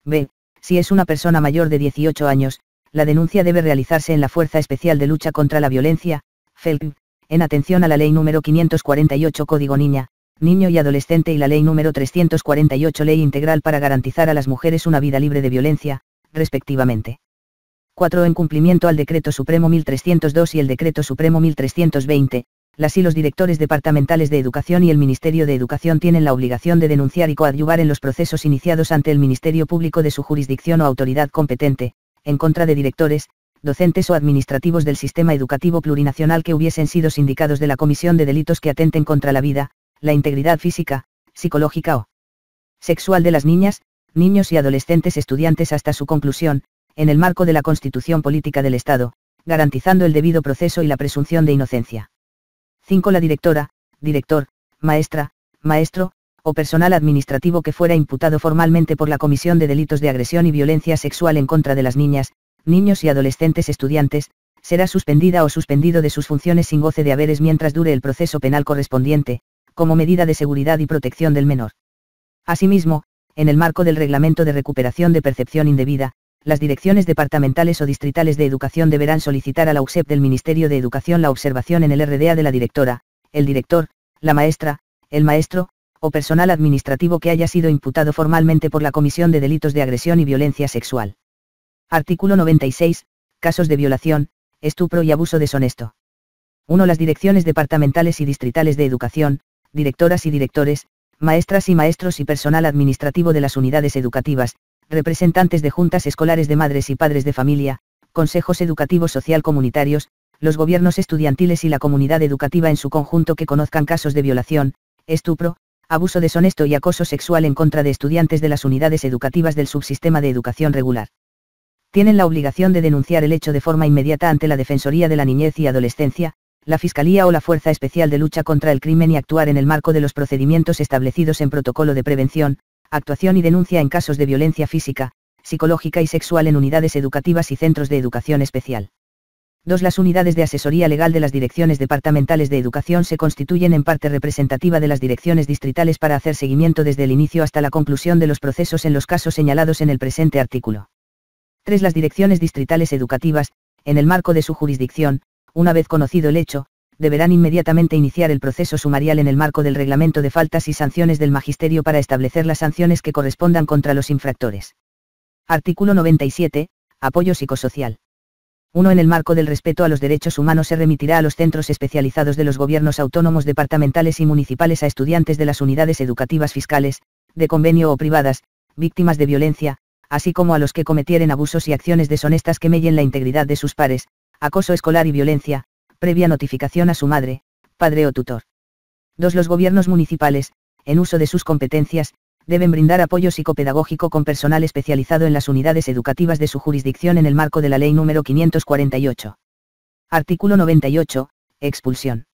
B. Si es una persona mayor de 18 años, la denuncia debe realizarse en la Fuerza Especial de Lucha contra la Violencia, FELC, en atención a la Ley número 548 Código Niña, Niño y Adolescente y la Ley número 348 Ley Integral para garantizar a las mujeres una vida libre de violencia, respectivamente. 4. En cumplimiento al Decreto Supremo 1302 y el Decreto Supremo 1320, las y los directores departamentales de Educación y el Ministerio de Educación tienen la obligación de denunciar y coadyuvar en los procesos iniciados ante el Ministerio Público de su jurisdicción o autoridad competente, en contra de directores, docentes o administrativos del sistema educativo plurinacional que hubiesen sido sindicados de la comisión de delitos que atenten contra la vida, la integridad física, psicológica o sexual de las niñas, niños y adolescentes estudiantes hasta su conclusión, en el marco de la Constitución Política del Estado, garantizando el debido proceso y la presunción de inocencia. 5. La directora, director, maestra, maestro, o personal administrativo que fuera imputado formalmente por la comisión de delitos de agresión y violencia sexual en contra de las niñas, niños y adolescentes estudiantes, será suspendida o suspendido de sus funciones sin goce de haberes mientras dure el proceso penal correspondiente, como medida de seguridad y protección del menor. Asimismo, en el marco del Reglamento de Recuperación de Percepción Indebida, las direcciones departamentales o distritales de educación deberán solicitar a la USEP del Ministerio de Educación la observación en el RDA de la directora, el director, la maestra, el maestro, o personal administrativo que haya sido imputado formalmente por la comisión de delitos de agresión y violencia sexual. Artículo 96. Casos de violación, estupro y abuso deshonesto. 1. Las direcciones departamentales y distritales de educación, directoras y directores, maestras y maestros y personal administrativo de las unidades educativas, representantes de juntas escolares de madres y padres de familia, consejos educativos social comunitarios, los gobiernos estudiantiles y la comunidad educativa en su conjunto que conozcan casos de violación, estupro, abuso deshonesto y acoso sexual en contra de estudiantes de las unidades educativas del subsistema de educación regular. Tienen la obligación de denunciar el hecho de forma inmediata ante la Defensoría de la Niñez y Adolescencia, la Fiscalía o la Fuerza Especial de Lucha contra el Crimen y actuar en el marco de los procedimientos establecidos en protocolo de prevención, actuación y denuncia en casos de violencia física, psicológica y sexual en unidades educativas y centros de educación especial. 2. Las unidades de asesoría legal de las direcciones departamentales de educación se constituyen en parte representativa de las direcciones distritales para hacer seguimiento desde el inicio hasta la conclusión de los procesos en los casos señalados en el presente artículo. 3. Las direcciones distritales educativas, en el marco de su jurisdicción, una vez conocido el hecho, deberán inmediatamente iniciar el proceso sumarial en el marco del Reglamento de Faltas y Sanciones del Magisterio para establecer las sanciones que correspondan contra los infractores. Artículo 97. Apoyo psicosocial. 1. En el marco del respeto a los derechos humanos se remitirá a los centros especializados de los gobiernos autónomos departamentales y municipales a estudiantes de las unidades educativas fiscales, de convenio o privadas, víctimas de violencia, así como a los que cometieren abusos y acciones deshonestas que mellen la integridad de sus pares, acoso escolar y violencia, previa notificación a su madre, padre o tutor. 2. Los gobiernos municipales, en uso de sus competencias, deben brindar apoyo psicopedagógico con personal especializado en las unidades educativas de su jurisdicción en el marco de la Ley número 548. Artículo 98. Expulsión.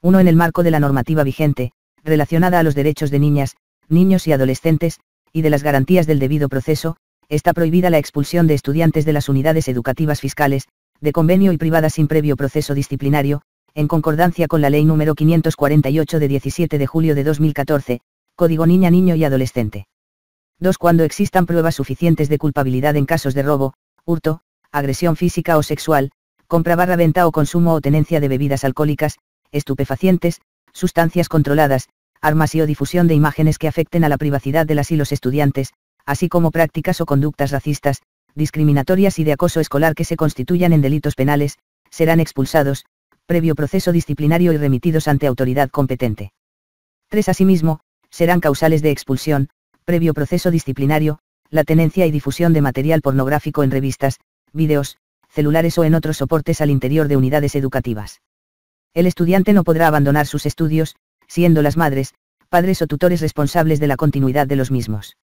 1. En el marco de la normativa vigente, relacionada a los derechos de niñas, niños y adolescentes, y de las garantías del debido proceso, está prohibida la expulsión de estudiantes de las unidades educativas fiscales, de convenio y privadas sin previo proceso disciplinario, en concordancia con la Ley número 548 de 17 de julio de 2014, Código Niña, Niño y Adolescente. 2. Cuando existan pruebas suficientes de culpabilidad en casos de robo, hurto, agresión física o sexual, compra, venta o consumo o tenencia de bebidas alcohólicas, estupefacientes, sustancias controladas, armas y o difusión de imágenes que afecten a la privacidad de las y los estudiantes, así como prácticas o conductas racistas, discriminatorias y de acoso escolar que se constituyan en delitos penales, serán expulsados, previo proceso disciplinario y remitidos ante autoridad competente. 3. Asimismo, serán causales de expulsión, previo proceso disciplinario, la tenencia y difusión de material pornográfico en revistas, vídeos, celulares o en otros soportes al interior de unidades educativas. El estudiante no podrá abandonar sus estudios, siendo las madres, padres o tutores responsables de la continuidad de los mismos.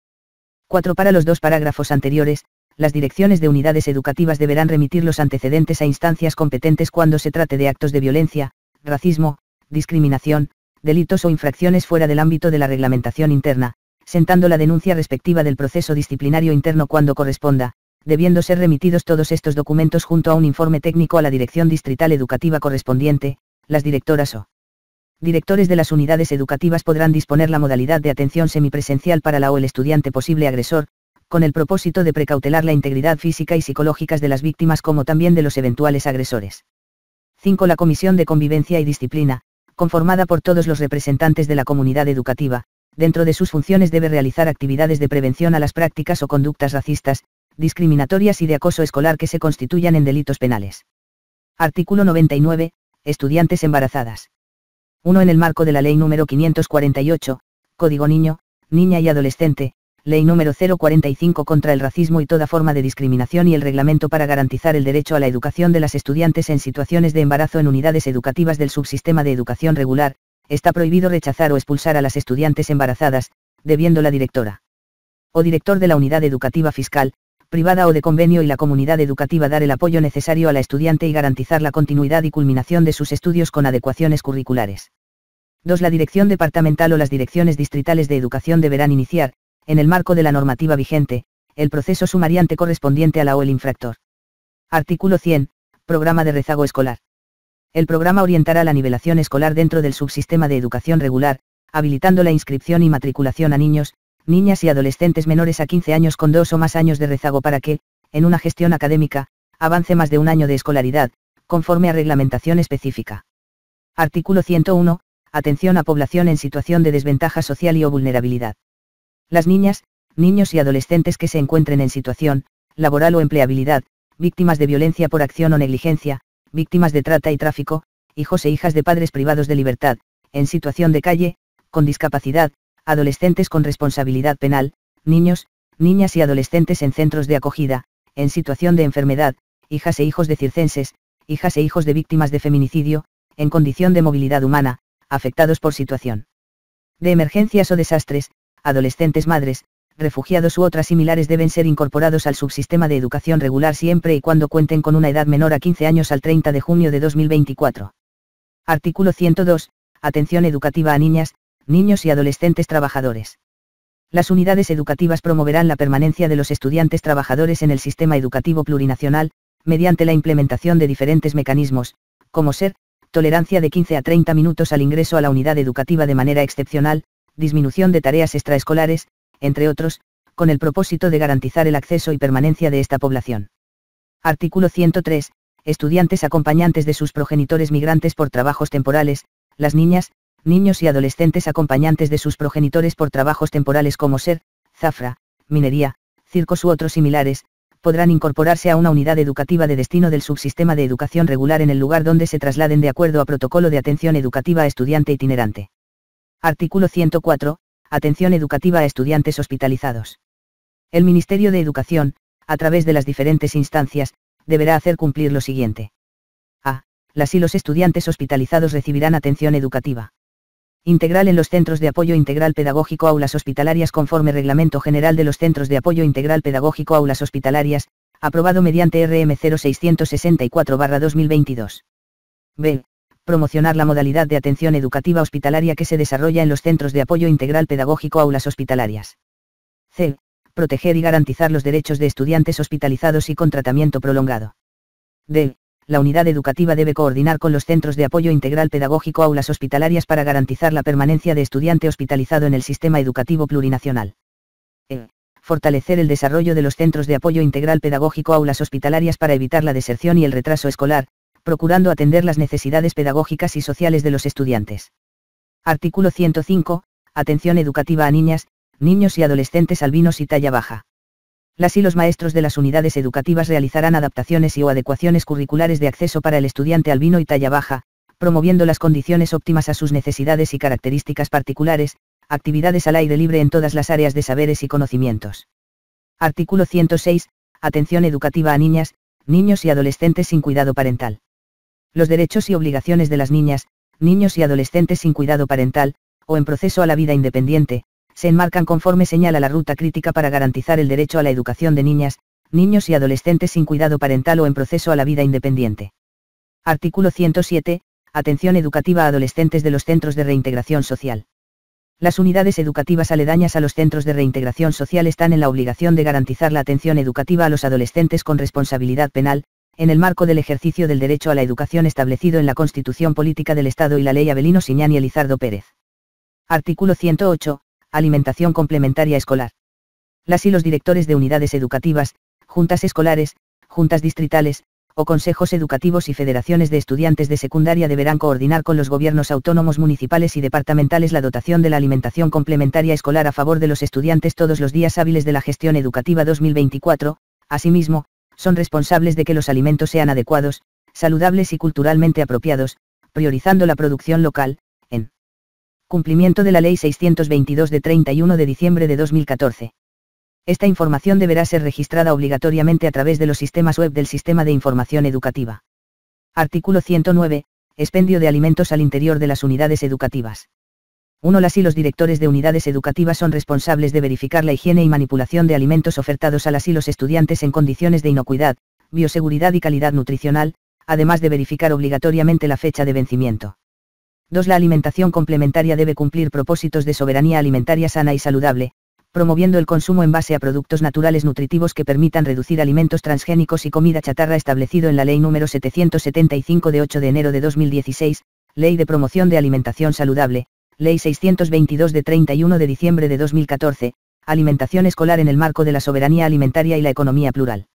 4. Para los 2 parágrafos anteriores, las direcciones de unidades educativas deberán remitir los antecedentes a instancias competentes cuando se trate de actos de violencia, racismo, discriminación, delitos o infracciones fuera del ámbito de la reglamentación interna, sentando la denuncia respectiva del proceso disciplinario interno cuando corresponda, debiendo ser remitidos todos estos documentos junto a un informe técnico a la Dirección Distrital Educativa correspondiente. Las directoras o directores de las unidades educativas podrán disponer la modalidad de atención semipresencial para la o el estudiante posible agresor, con el propósito de precautelar la integridad física y psicológica de las víctimas como también de los eventuales agresores. 5. La Comisión de Convivencia y Disciplina, conformada por todos los representantes de la comunidad educativa, dentro de sus funciones debe realizar actividades de prevención a las prácticas o conductas racistas, discriminatorias y de acoso escolar que se constituyan en delitos penales. Artículo 99. Estudiantes embarazadas. 1. En el marco de la Ley número 548, Código Niño, Niña y Adolescente, Ley número 045 contra el racismo y toda forma de discriminación y el Reglamento para garantizar el derecho a la educación de las estudiantes en situaciones de embarazo en unidades educativas del subsistema de educación regular, está prohibido rechazar o expulsar a las estudiantes embarazadas, debiendo la directora o director de la unidad educativa fiscal, privada o de convenio y la comunidad educativa dar el apoyo necesario a la estudiante y garantizar la continuidad y culminación de sus estudios con adecuaciones curriculares. 2. La dirección departamental o las direcciones distritales de educación deberán iniciar, en el marco de la normativa vigente, el proceso sumariante correspondiente a la o el infractor. Artículo 100. Programa de rezago escolar. El programa orientará la nivelación escolar dentro del subsistema de educación regular, habilitando la inscripción y matriculación a niños, niñas y adolescentes menores a 15 años con 2 o más años de rezago para que, en una gestión académica, avance más de un año de escolaridad, conforme a reglamentación específica. Artículo 101. Atención a población en situación de desventaja social y o vulnerabilidad. Las niñas, niños y adolescentes que se encuentren en situación, laboral o empleabilidad, víctimas de violencia por acción o negligencia, víctimas de trata y tráfico, hijos e hijas de padres privados de libertad, en situación de calle, con discapacidad, adolescentes con responsabilidad penal, niños, niñas y adolescentes en centros de acogida, en situación de enfermedad, hijas e hijos de circenses, hijas e hijos de víctimas de feminicidio, en condición de movilidad humana, afectados por situación de emergencias o desastres, adolescentes madres, refugiados u otras similares deben ser incorporados al subsistema de educación regular siempre y cuando cuenten con una edad menor a 15 años al 30 de junio de 2024. Artículo 102. Atención educativa a niñas, niños y adolescentes trabajadores. Las unidades educativas promoverán la permanencia de los estudiantes trabajadores en el sistema educativo plurinacional, mediante la implementación de diferentes mecanismos, como ser, tolerancia de 15 a 30 minutos al ingreso a la unidad educativa de manera excepcional, disminución de tareas extraescolares, entre otros, con el propósito de garantizar el acceso y permanencia de esta población. Artículo 103. Estudiantes acompañantes de sus progenitores migrantes por trabajos temporales, las niñas, niños y adolescentes acompañantes de sus progenitores por trabajos temporales como ser, zafra, minería, circos u otros similares, podrán incorporarse a una unidad educativa de destino del subsistema de educación regular en el lugar donde se trasladen de acuerdo a protocolo de atención educativa a estudiante itinerante. Artículo 104. Atención educativa a estudiantes hospitalizados. El Ministerio de Educación, a través de las diferentes instancias, deberá hacer cumplir lo siguiente. A. Las y los estudiantes hospitalizados recibirán atención educativa integral en los centros de apoyo integral pedagógico aulas hospitalarias conforme Reglamento General de los Centros de Apoyo Integral Pedagógico aulas hospitalarias, aprobado mediante RM 0664/2022. B. Promocionar la modalidad de atención educativa hospitalaria que se desarrolla en los centros de apoyo integral pedagógico aulas hospitalarias. C. Proteger y garantizar los derechos de estudiantes hospitalizados y con tratamiento prolongado. D. La unidad educativa debe coordinar con los centros de apoyo integral pedagógico aulas hospitalarias para garantizar la permanencia de estudiante hospitalizado en el sistema educativo plurinacional. E. Fortalecer el desarrollo de los centros de apoyo integral pedagógico aulas hospitalarias para evitar la deserción y el retraso escolar, procurando atender las necesidades pedagógicas y sociales de los estudiantes. Artículo 105. Atención educativa a niñas, niños y adolescentes albinos y talla baja. Las y los maestros de las unidades educativas realizarán adaptaciones o adecuaciones curriculares de acceso para el estudiante albino y talla baja, promoviendo las condiciones óptimas a sus necesidades y características particulares, actividades al aire libre en todas las áreas de saberes y conocimientos. Artículo 106. Atención educativa a niñas, niños y adolescentes sin cuidado parental. Los derechos y obligaciones de las niñas, niños y adolescentes sin cuidado parental, o en proceso a la vida independiente, se enmarcan conforme señala la ruta crítica para garantizar el derecho a la educación de niñas, niños y adolescentes sin cuidado parental o en proceso a la vida independiente. Artículo 107. Atención educativa a adolescentes de los centros de reintegración social. Las unidades educativas aledañas a los centros de reintegración social están en la obligación de garantizar la atención educativa a los adolescentes con responsabilidad penal, en el marco del ejercicio del derecho a la educación establecido en la Constitución Política del Estado y la Ley Avelino Siñán y Elizardo Pérez. Artículo 108. Alimentación complementaria escolar. Las y los directores de unidades educativas, juntas escolares, juntas distritales, o consejos educativos y federaciones de estudiantes de secundaria deberán coordinar con los gobiernos autónomos municipales y departamentales la dotación de la alimentación complementaria escolar a favor de los estudiantes todos los días hábiles de la gestión educativa 2024. Asimismo, son responsables de que los alimentos sean adecuados, saludables y culturalmente apropiados, priorizando la producción local, en cumplimiento de la Ley 622 de 31 de diciembre de 2014. Esta información deberá ser registrada obligatoriamente a través de los sistemas web del Sistema de Información Educativa. Artículo 109. Expendio de alimentos al interior de las unidades educativas. 1. Las y los directores de unidades educativas son responsables de verificar la higiene y manipulación de alimentos ofertados a las y los estudiantes en condiciones de inocuidad, bioseguridad y calidad nutricional, además de verificar obligatoriamente la fecha de vencimiento. 2. La alimentación complementaria debe cumplir propósitos de soberanía alimentaria sana y saludable, promoviendo el consumo en base a productos naturales nutritivos que permitan reducir alimentos transgénicos y comida chatarra establecido en la Ley número 775 de 8 de enero de 2016, Ley de Promoción de Alimentación Saludable, Ley 622 de 31 de diciembre de 2014, Alimentación escolar en el marco de la soberanía alimentaria y la economía plural.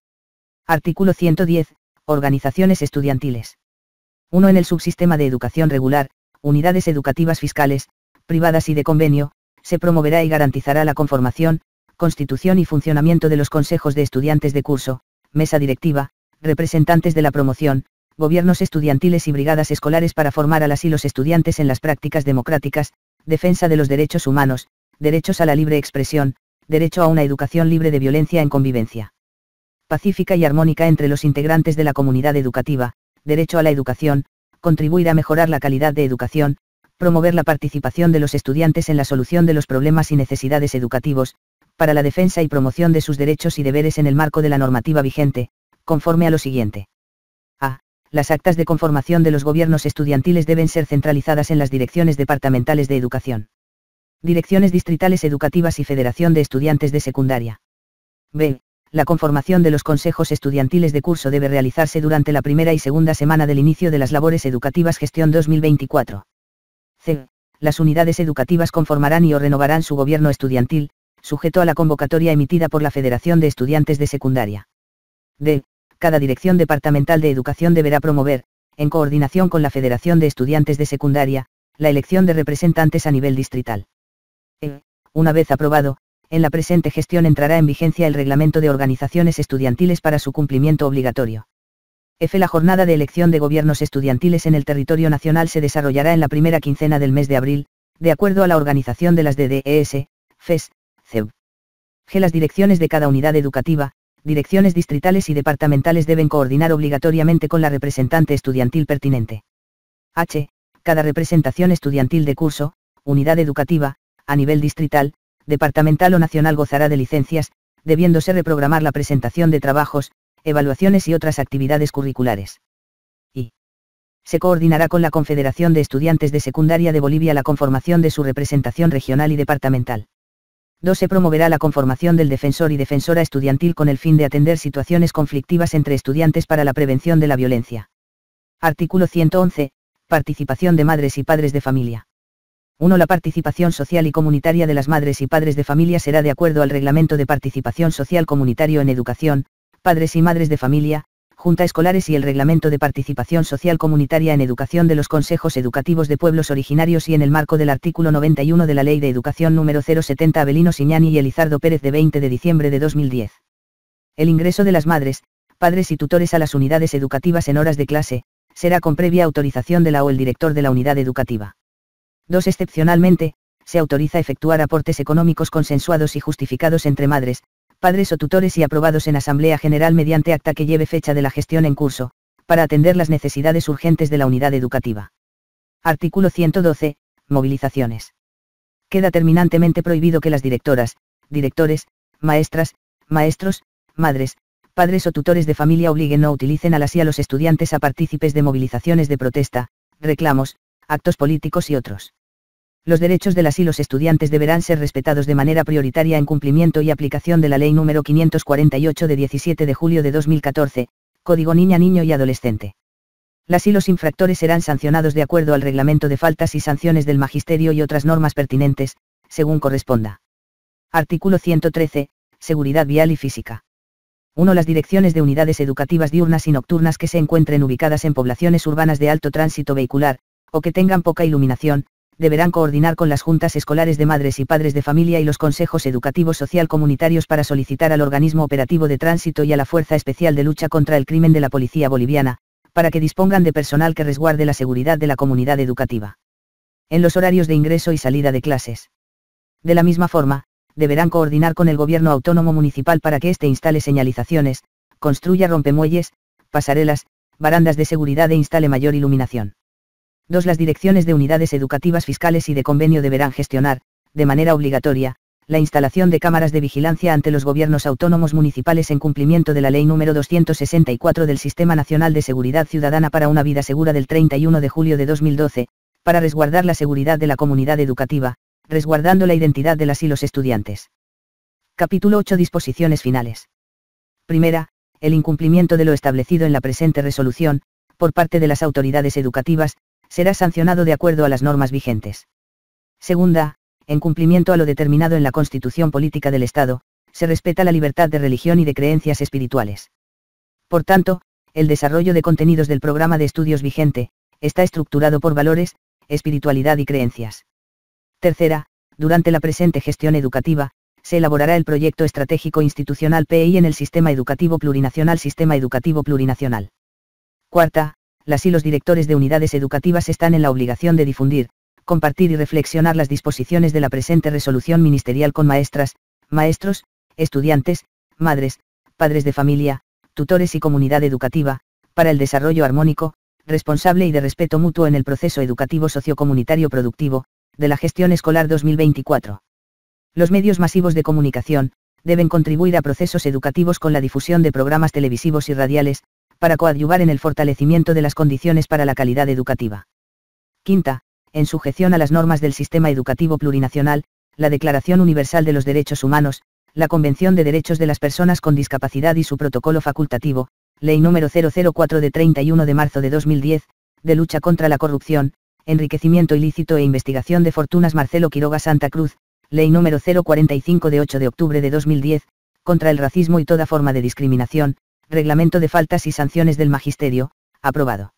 Artículo 110. Organizaciones estudiantiles. 1. En el subsistema de educación regular, unidades educativas fiscales, privadas y de convenio, se promoverá y garantizará la conformación, constitución y funcionamiento de los consejos de estudiantes de curso, mesa directiva, representantes de la promoción, gobiernos estudiantiles y brigadas escolares para formar a las y los estudiantes en las prácticas democráticas, defensa de los derechos humanos, derechos a la libre expresión, derecho a una educación libre de violencia en convivencia pacífica y armónica entre los integrantes de la comunidad educativa, derecho a la educación, contribuir a mejorar la calidad de educación, promover la participación de los estudiantes en la solución de los problemas y necesidades educativos, para la defensa y promoción de sus derechos y deberes en el marco de la normativa vigente, conforme a lo siguiente. A. Las actas de conformación de los gobiernos estudiantiles deben ser centralizadas en las direcciones departamentales de educación, direcciones distritales educativas y Federación de Estudiantes de Secundaria. B. La conformación de los consejos estudiantiles de curso debe realizarse durante la primera y segunda semana del inicio de las labores educativas gestión 2024. C. Las unidades educativas conformarán y o renovarán su gobierno estudiantil, sujeto a la convocatoria emitida por la Federación de Estudiantes de Secundaria. D. Cada dirección departamental de educación deberá promover, en coordinación con la Federación de Estudiantes de Secundaria, la elección de representantes a nivel distrital. E. Una vez aprobado, en la presente gestión entrará en vigencia el Reglamento de Organizaciones Estudiantiles para su cumplimiento obligatorio. F. La jornada de elección de gobiernos estudiantiles en el territorio nacional se desarrollará en la primera quincena del mes de abril, de acuerdo a la organización de las DDES, FES, CEU. G. Las direcciones de cada unidad educativa, direcciones distritales y departamentales deben coordinar obligatoriamente con la representante estudiantil pertinente. H. Cada representación estudiantil de curso, unidad educativa, a nivel distrital, departamental o nacional gozará de licencias, debiéndose reprogramar la presentación de trabajos, evaluaciones y otras actividades curriculares. I. Se coordinará con la Confederación de Estudiantes de Secundaria de Bolivia la conformación de su representación regional y departamental. 2. Se promoverá la conformación del defensor y defensora estudiantil con el fin de atender situaciones conflictivas entre estudiantes para la prevención de la violencia. Artículo 111. Participación de madres y padres de familia. 1. La participación social y comunitaria de las madres y padres de familia será de acuerdo al Reglamento de Participación Social Comunitario en Educación, Padres y Madres de Familia, Junta Escolares y el Reglamento de Participación Social Comunitaria en Educación de los Consejos Educativos de Pueblos Originarios y en el marco del artículo 91 de la Ley de Educación número 070 Avelino Siñani y Elizardo Pérez de 20 de diciembre de 2010. El ingreso de las madres, padres y tutores a las unidades educativas en horas de clase, será con previa autorización de la o el director de la unidad educativa. 2. Excepcionalmente, se autoriza efectuar aportes económicos consensuados y justificados entre madres, padres o tutores y aprobados en Asamblea General mediante acta que lleve fecha de la gestión en curso, para atender las necesidades urgentes de la unidad educativa. Artículo 112. Movilizaciones. Queda terminantemente prohibido que las directoras, directores, maestras, maestros, madres, padres o tutores de familia obliguen o utilicen a las y a los estudiantes a partícipes de movilizaciones de protesta, reclamos, actos políticos y otros. Los derechos de las y los estudiantes deberán ser respetados de manera prioritaria en cumplimiento y aplicación de la Ley número 548 de 17 de julio de 2014, Código Niña, Niño y Adolescente. Las y los infractores serán sancionados de acuerdo al Reglamento de Faltas y Sanciones del Magisterio y otras normas pertinentes, según corresponda. Artículo 113. Seguridad vial y física. 1. Las direcciones de unidades educativas diurnas y nocturnas que se encuentren ubicadas en poblaciones urbanas de alto tránsito vehicular, o que tengan poca iluminación, deberán coordinar con las juntas escolares de madres y padres de familia y los consejos educativos social comunitarios para solicitar al organismo operativo de tránsito y a la Fuerza Especial de Lucha contra el Crimen de la Policía Boliviana, para que dispongan de personal que resguarde la seguridad de la comunidad educativa. En los horarios de ingreso y salida de clases. De la misma forma, deberán coordinar con el gobierno autónomo municipal para que éste instale señalizaciones, construya rompemuelles, pasarelas, barandas de seguridad e instale mayor iluminación. 2. Las direcciones de unidades educativas fiscales y de convenio deberán gestionar, de manera obligatoria, la instalación de cámaras de vigilancia ante los gobiernos autónomos municipales en cumplimiento de la Ley número 264 del Sistema Nacional de Seguridad Ciudadana para una Vida Segura del 31 de julio de 2012, para resguardar la seguridad de la comunidad educativa, resguardando la identidad de las y los estudiantes. Capítulo 8. Disposiciones finales. Primera, el incumplimiento de lo establecido en la presente resolución, por parte de las autoridades educativas, será sancionado de acuerdo a las normas vigentes. Segunda, en cumplimiento a lo determinado en la Constitución Política del Estado, se respeta la libertad de religión y de creencias espirituales. Por tanto, el desarrollo de contenidos del programa de estudios vigente, está estructurado por valores, espiritualidad y creencias. Tercera, durante la presente gestión educativa, se elaborará el proyecto estratégico institucional PEI en el Sistema Educativo Plurinacional. Cuarta, las y los directores de unidades educativas están en la obligación de difundir, compartir y reflexionar las disposiciones de la presente resolución ministerial con maestras, maestros, estudiantes, madres, padres de familia, tutores y comunidad educativa, para el desarrollo armónico, responsable y de respeto mutuo en el proceso educativo sociocomunitario productivo, de la gestión escolar 2024. Los medios masivos de comunicación, deben contribuir a procesos educativos con la difusión de programas televisivos y radiales, para coadyuvar en el fortalecimiento de las condiciones para la calidad educativa. Quinta, en sujeción a las normas del sistema educativo plurinacional, la Declaración Universal de los Derechos Humanos, la Convención de Derechos de las Personas con Discapacidad y su protocolo facultativo, Ley número 004 de 31 de marzo de 2010, de lucha contra la corrupción, enriquecimiento ilícito e investigación de fortunas Marcelo Quiroga Santa Cruz, Ley número 045 de 8 de octubre de 2010, contra el racismo y toda forma de discriminación, Reglamento de Faltas y Sanciones del Magisterio, aprobado.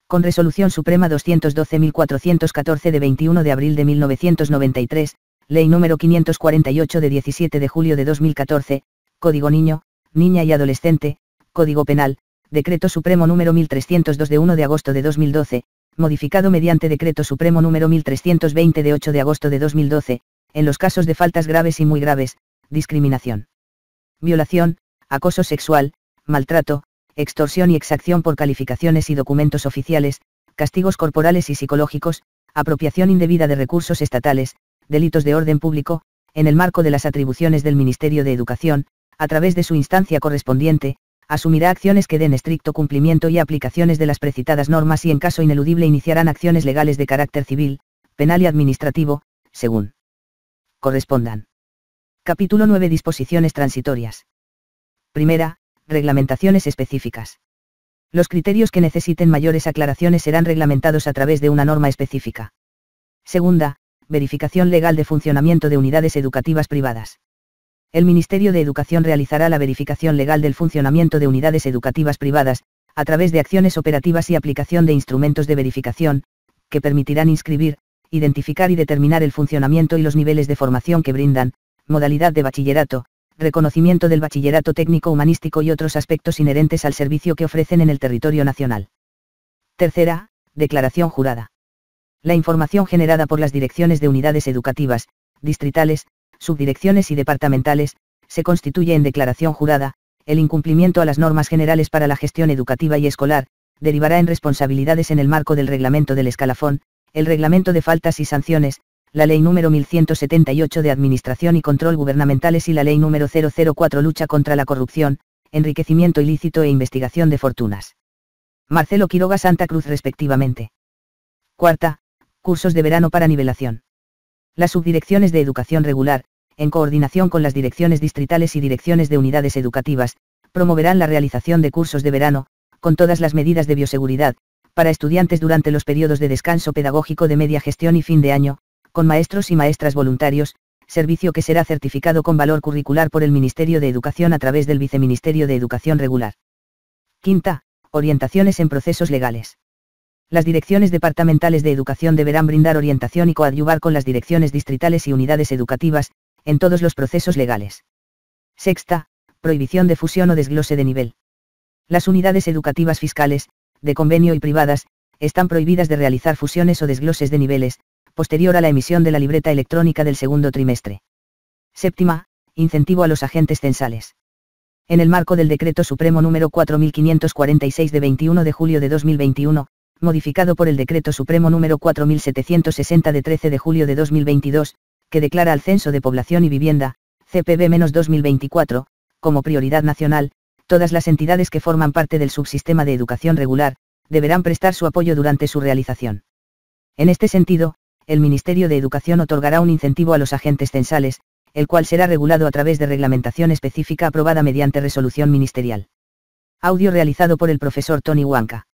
Con Resolución Suprema 212.414 de 21 de abril de 1993, Ley número 548 de 17 de julio de 2014, Código Niño, Niña y Adolescente, Código Penal, Decreto Supremo número 1302 de 1 de agosto de 2012, modificado mediante Decreto Supremo número 1320 de 8 de agosto de 2012, en los casos de faltas graves y muy graves, discriminación, violación, acoso sexual, maltrato, extorsión y exacción por calificaciones y documentos oficiales, castigos corporales y psicológicos, apropiación indebida de recursos estatales, delitos de orden público, en el marco de las atribuciones del Ministerio de Educación, a través de su instancia correspondiente, asumirá acciones que den estricto cumplimiento y aplicaciones de las precitadas normas y en caso ineludible iniciarán acciones legales de carácter civil, penal y administrativo, según correspondan. Capítulo 9. Disposiciones transitorias. Primera, reglamentaciones específicas. Los criterios que necesiten mayores aclaraciones serán reglamentados a través de una norma específica. Segunda, verificación legal de funcionamiento de unidades educativas privadas. El Ministerio de Educación realizará la verificación legal del funcionamiento de unidades educativas privadas, a través de acciones operativas y aplicación de instrumentos de verificación, que permitirán inscribir, identificar y determinar el funcionamiento y los niveles de formación que brindan, modalidad de bachillerato, reconocimiento del bachillerato técnico humanístico y otros aspectos inherentes al servicio que ofrecen en el territorio nacional. Tercera, declaración jurada. La información generada por las direcciones de unidades educativas, distritales, subdirecciones y departamentales, se constituye en declaración jurada. El incumplimiento a las normas generales para la gestión educativa y escolar, derivará en responsabilidades en el marco del reglamento del escalafón, el reglamento de faltas y sanciones, la Ley número 1178 de Administración y Control Gubernamentales y la Ley número 004 Lucha contra la Corrupción, Enriquecimiento Ilícito e Investigación de Fortunas. Marcelo Quiroga Santa Cruz respectivamente. Cuarta, cursos de verano para nivelación. Las subdirecciones de educación regular, en coordinación con las direcciones distritales y direcciones de unidades educativas, promoverán la realización de cursos de verano, con todas las medidas de bioseguridad, para estudiantes durante los periodos de descanso pedagógico de media gestión y fin de año, con maestros y maestras voluntarios, servicio que será certificado con valor curricular por el Ministerio de Educación a través del Viceministerio de Educación Regular. Quinta, orientaciones en procesos legales. Las direcciones departamentales de educación deberán brindar orientación y coadyuvar con las direcciones distritales y unidades educativas, en todos los procesos legales. Sexta, prohibición de fusión o desglose de nivel. Las unidades educativas fiscales, de convenio y privadas, están prohibidas de realizar fusiones o desgloses de niveles, posterior a la emisión de la libreta electrónica del segundo trimestre. Séptima, incentivo a los agentes censales. En el marco del Decreto Supremo número 4546 de 21 de julio de 2021, modificado por el Decreto Supremo número 4760 de 13 de julio de 2022, que declara al Censo de Población y Vivienda, CPB-2024, como prioridad nacional, todas las entidades que forman parte del subsistema de educación regular, deberán prestar su apoyo durante su realización. En este sentido, el Ministerio de Educación otorgará un incentivo a los agentes censales, el cual será regulado a través de reglamentación específica aprobada mediante resolución ministerial. Audio realizado por el profesor Tony Huanca.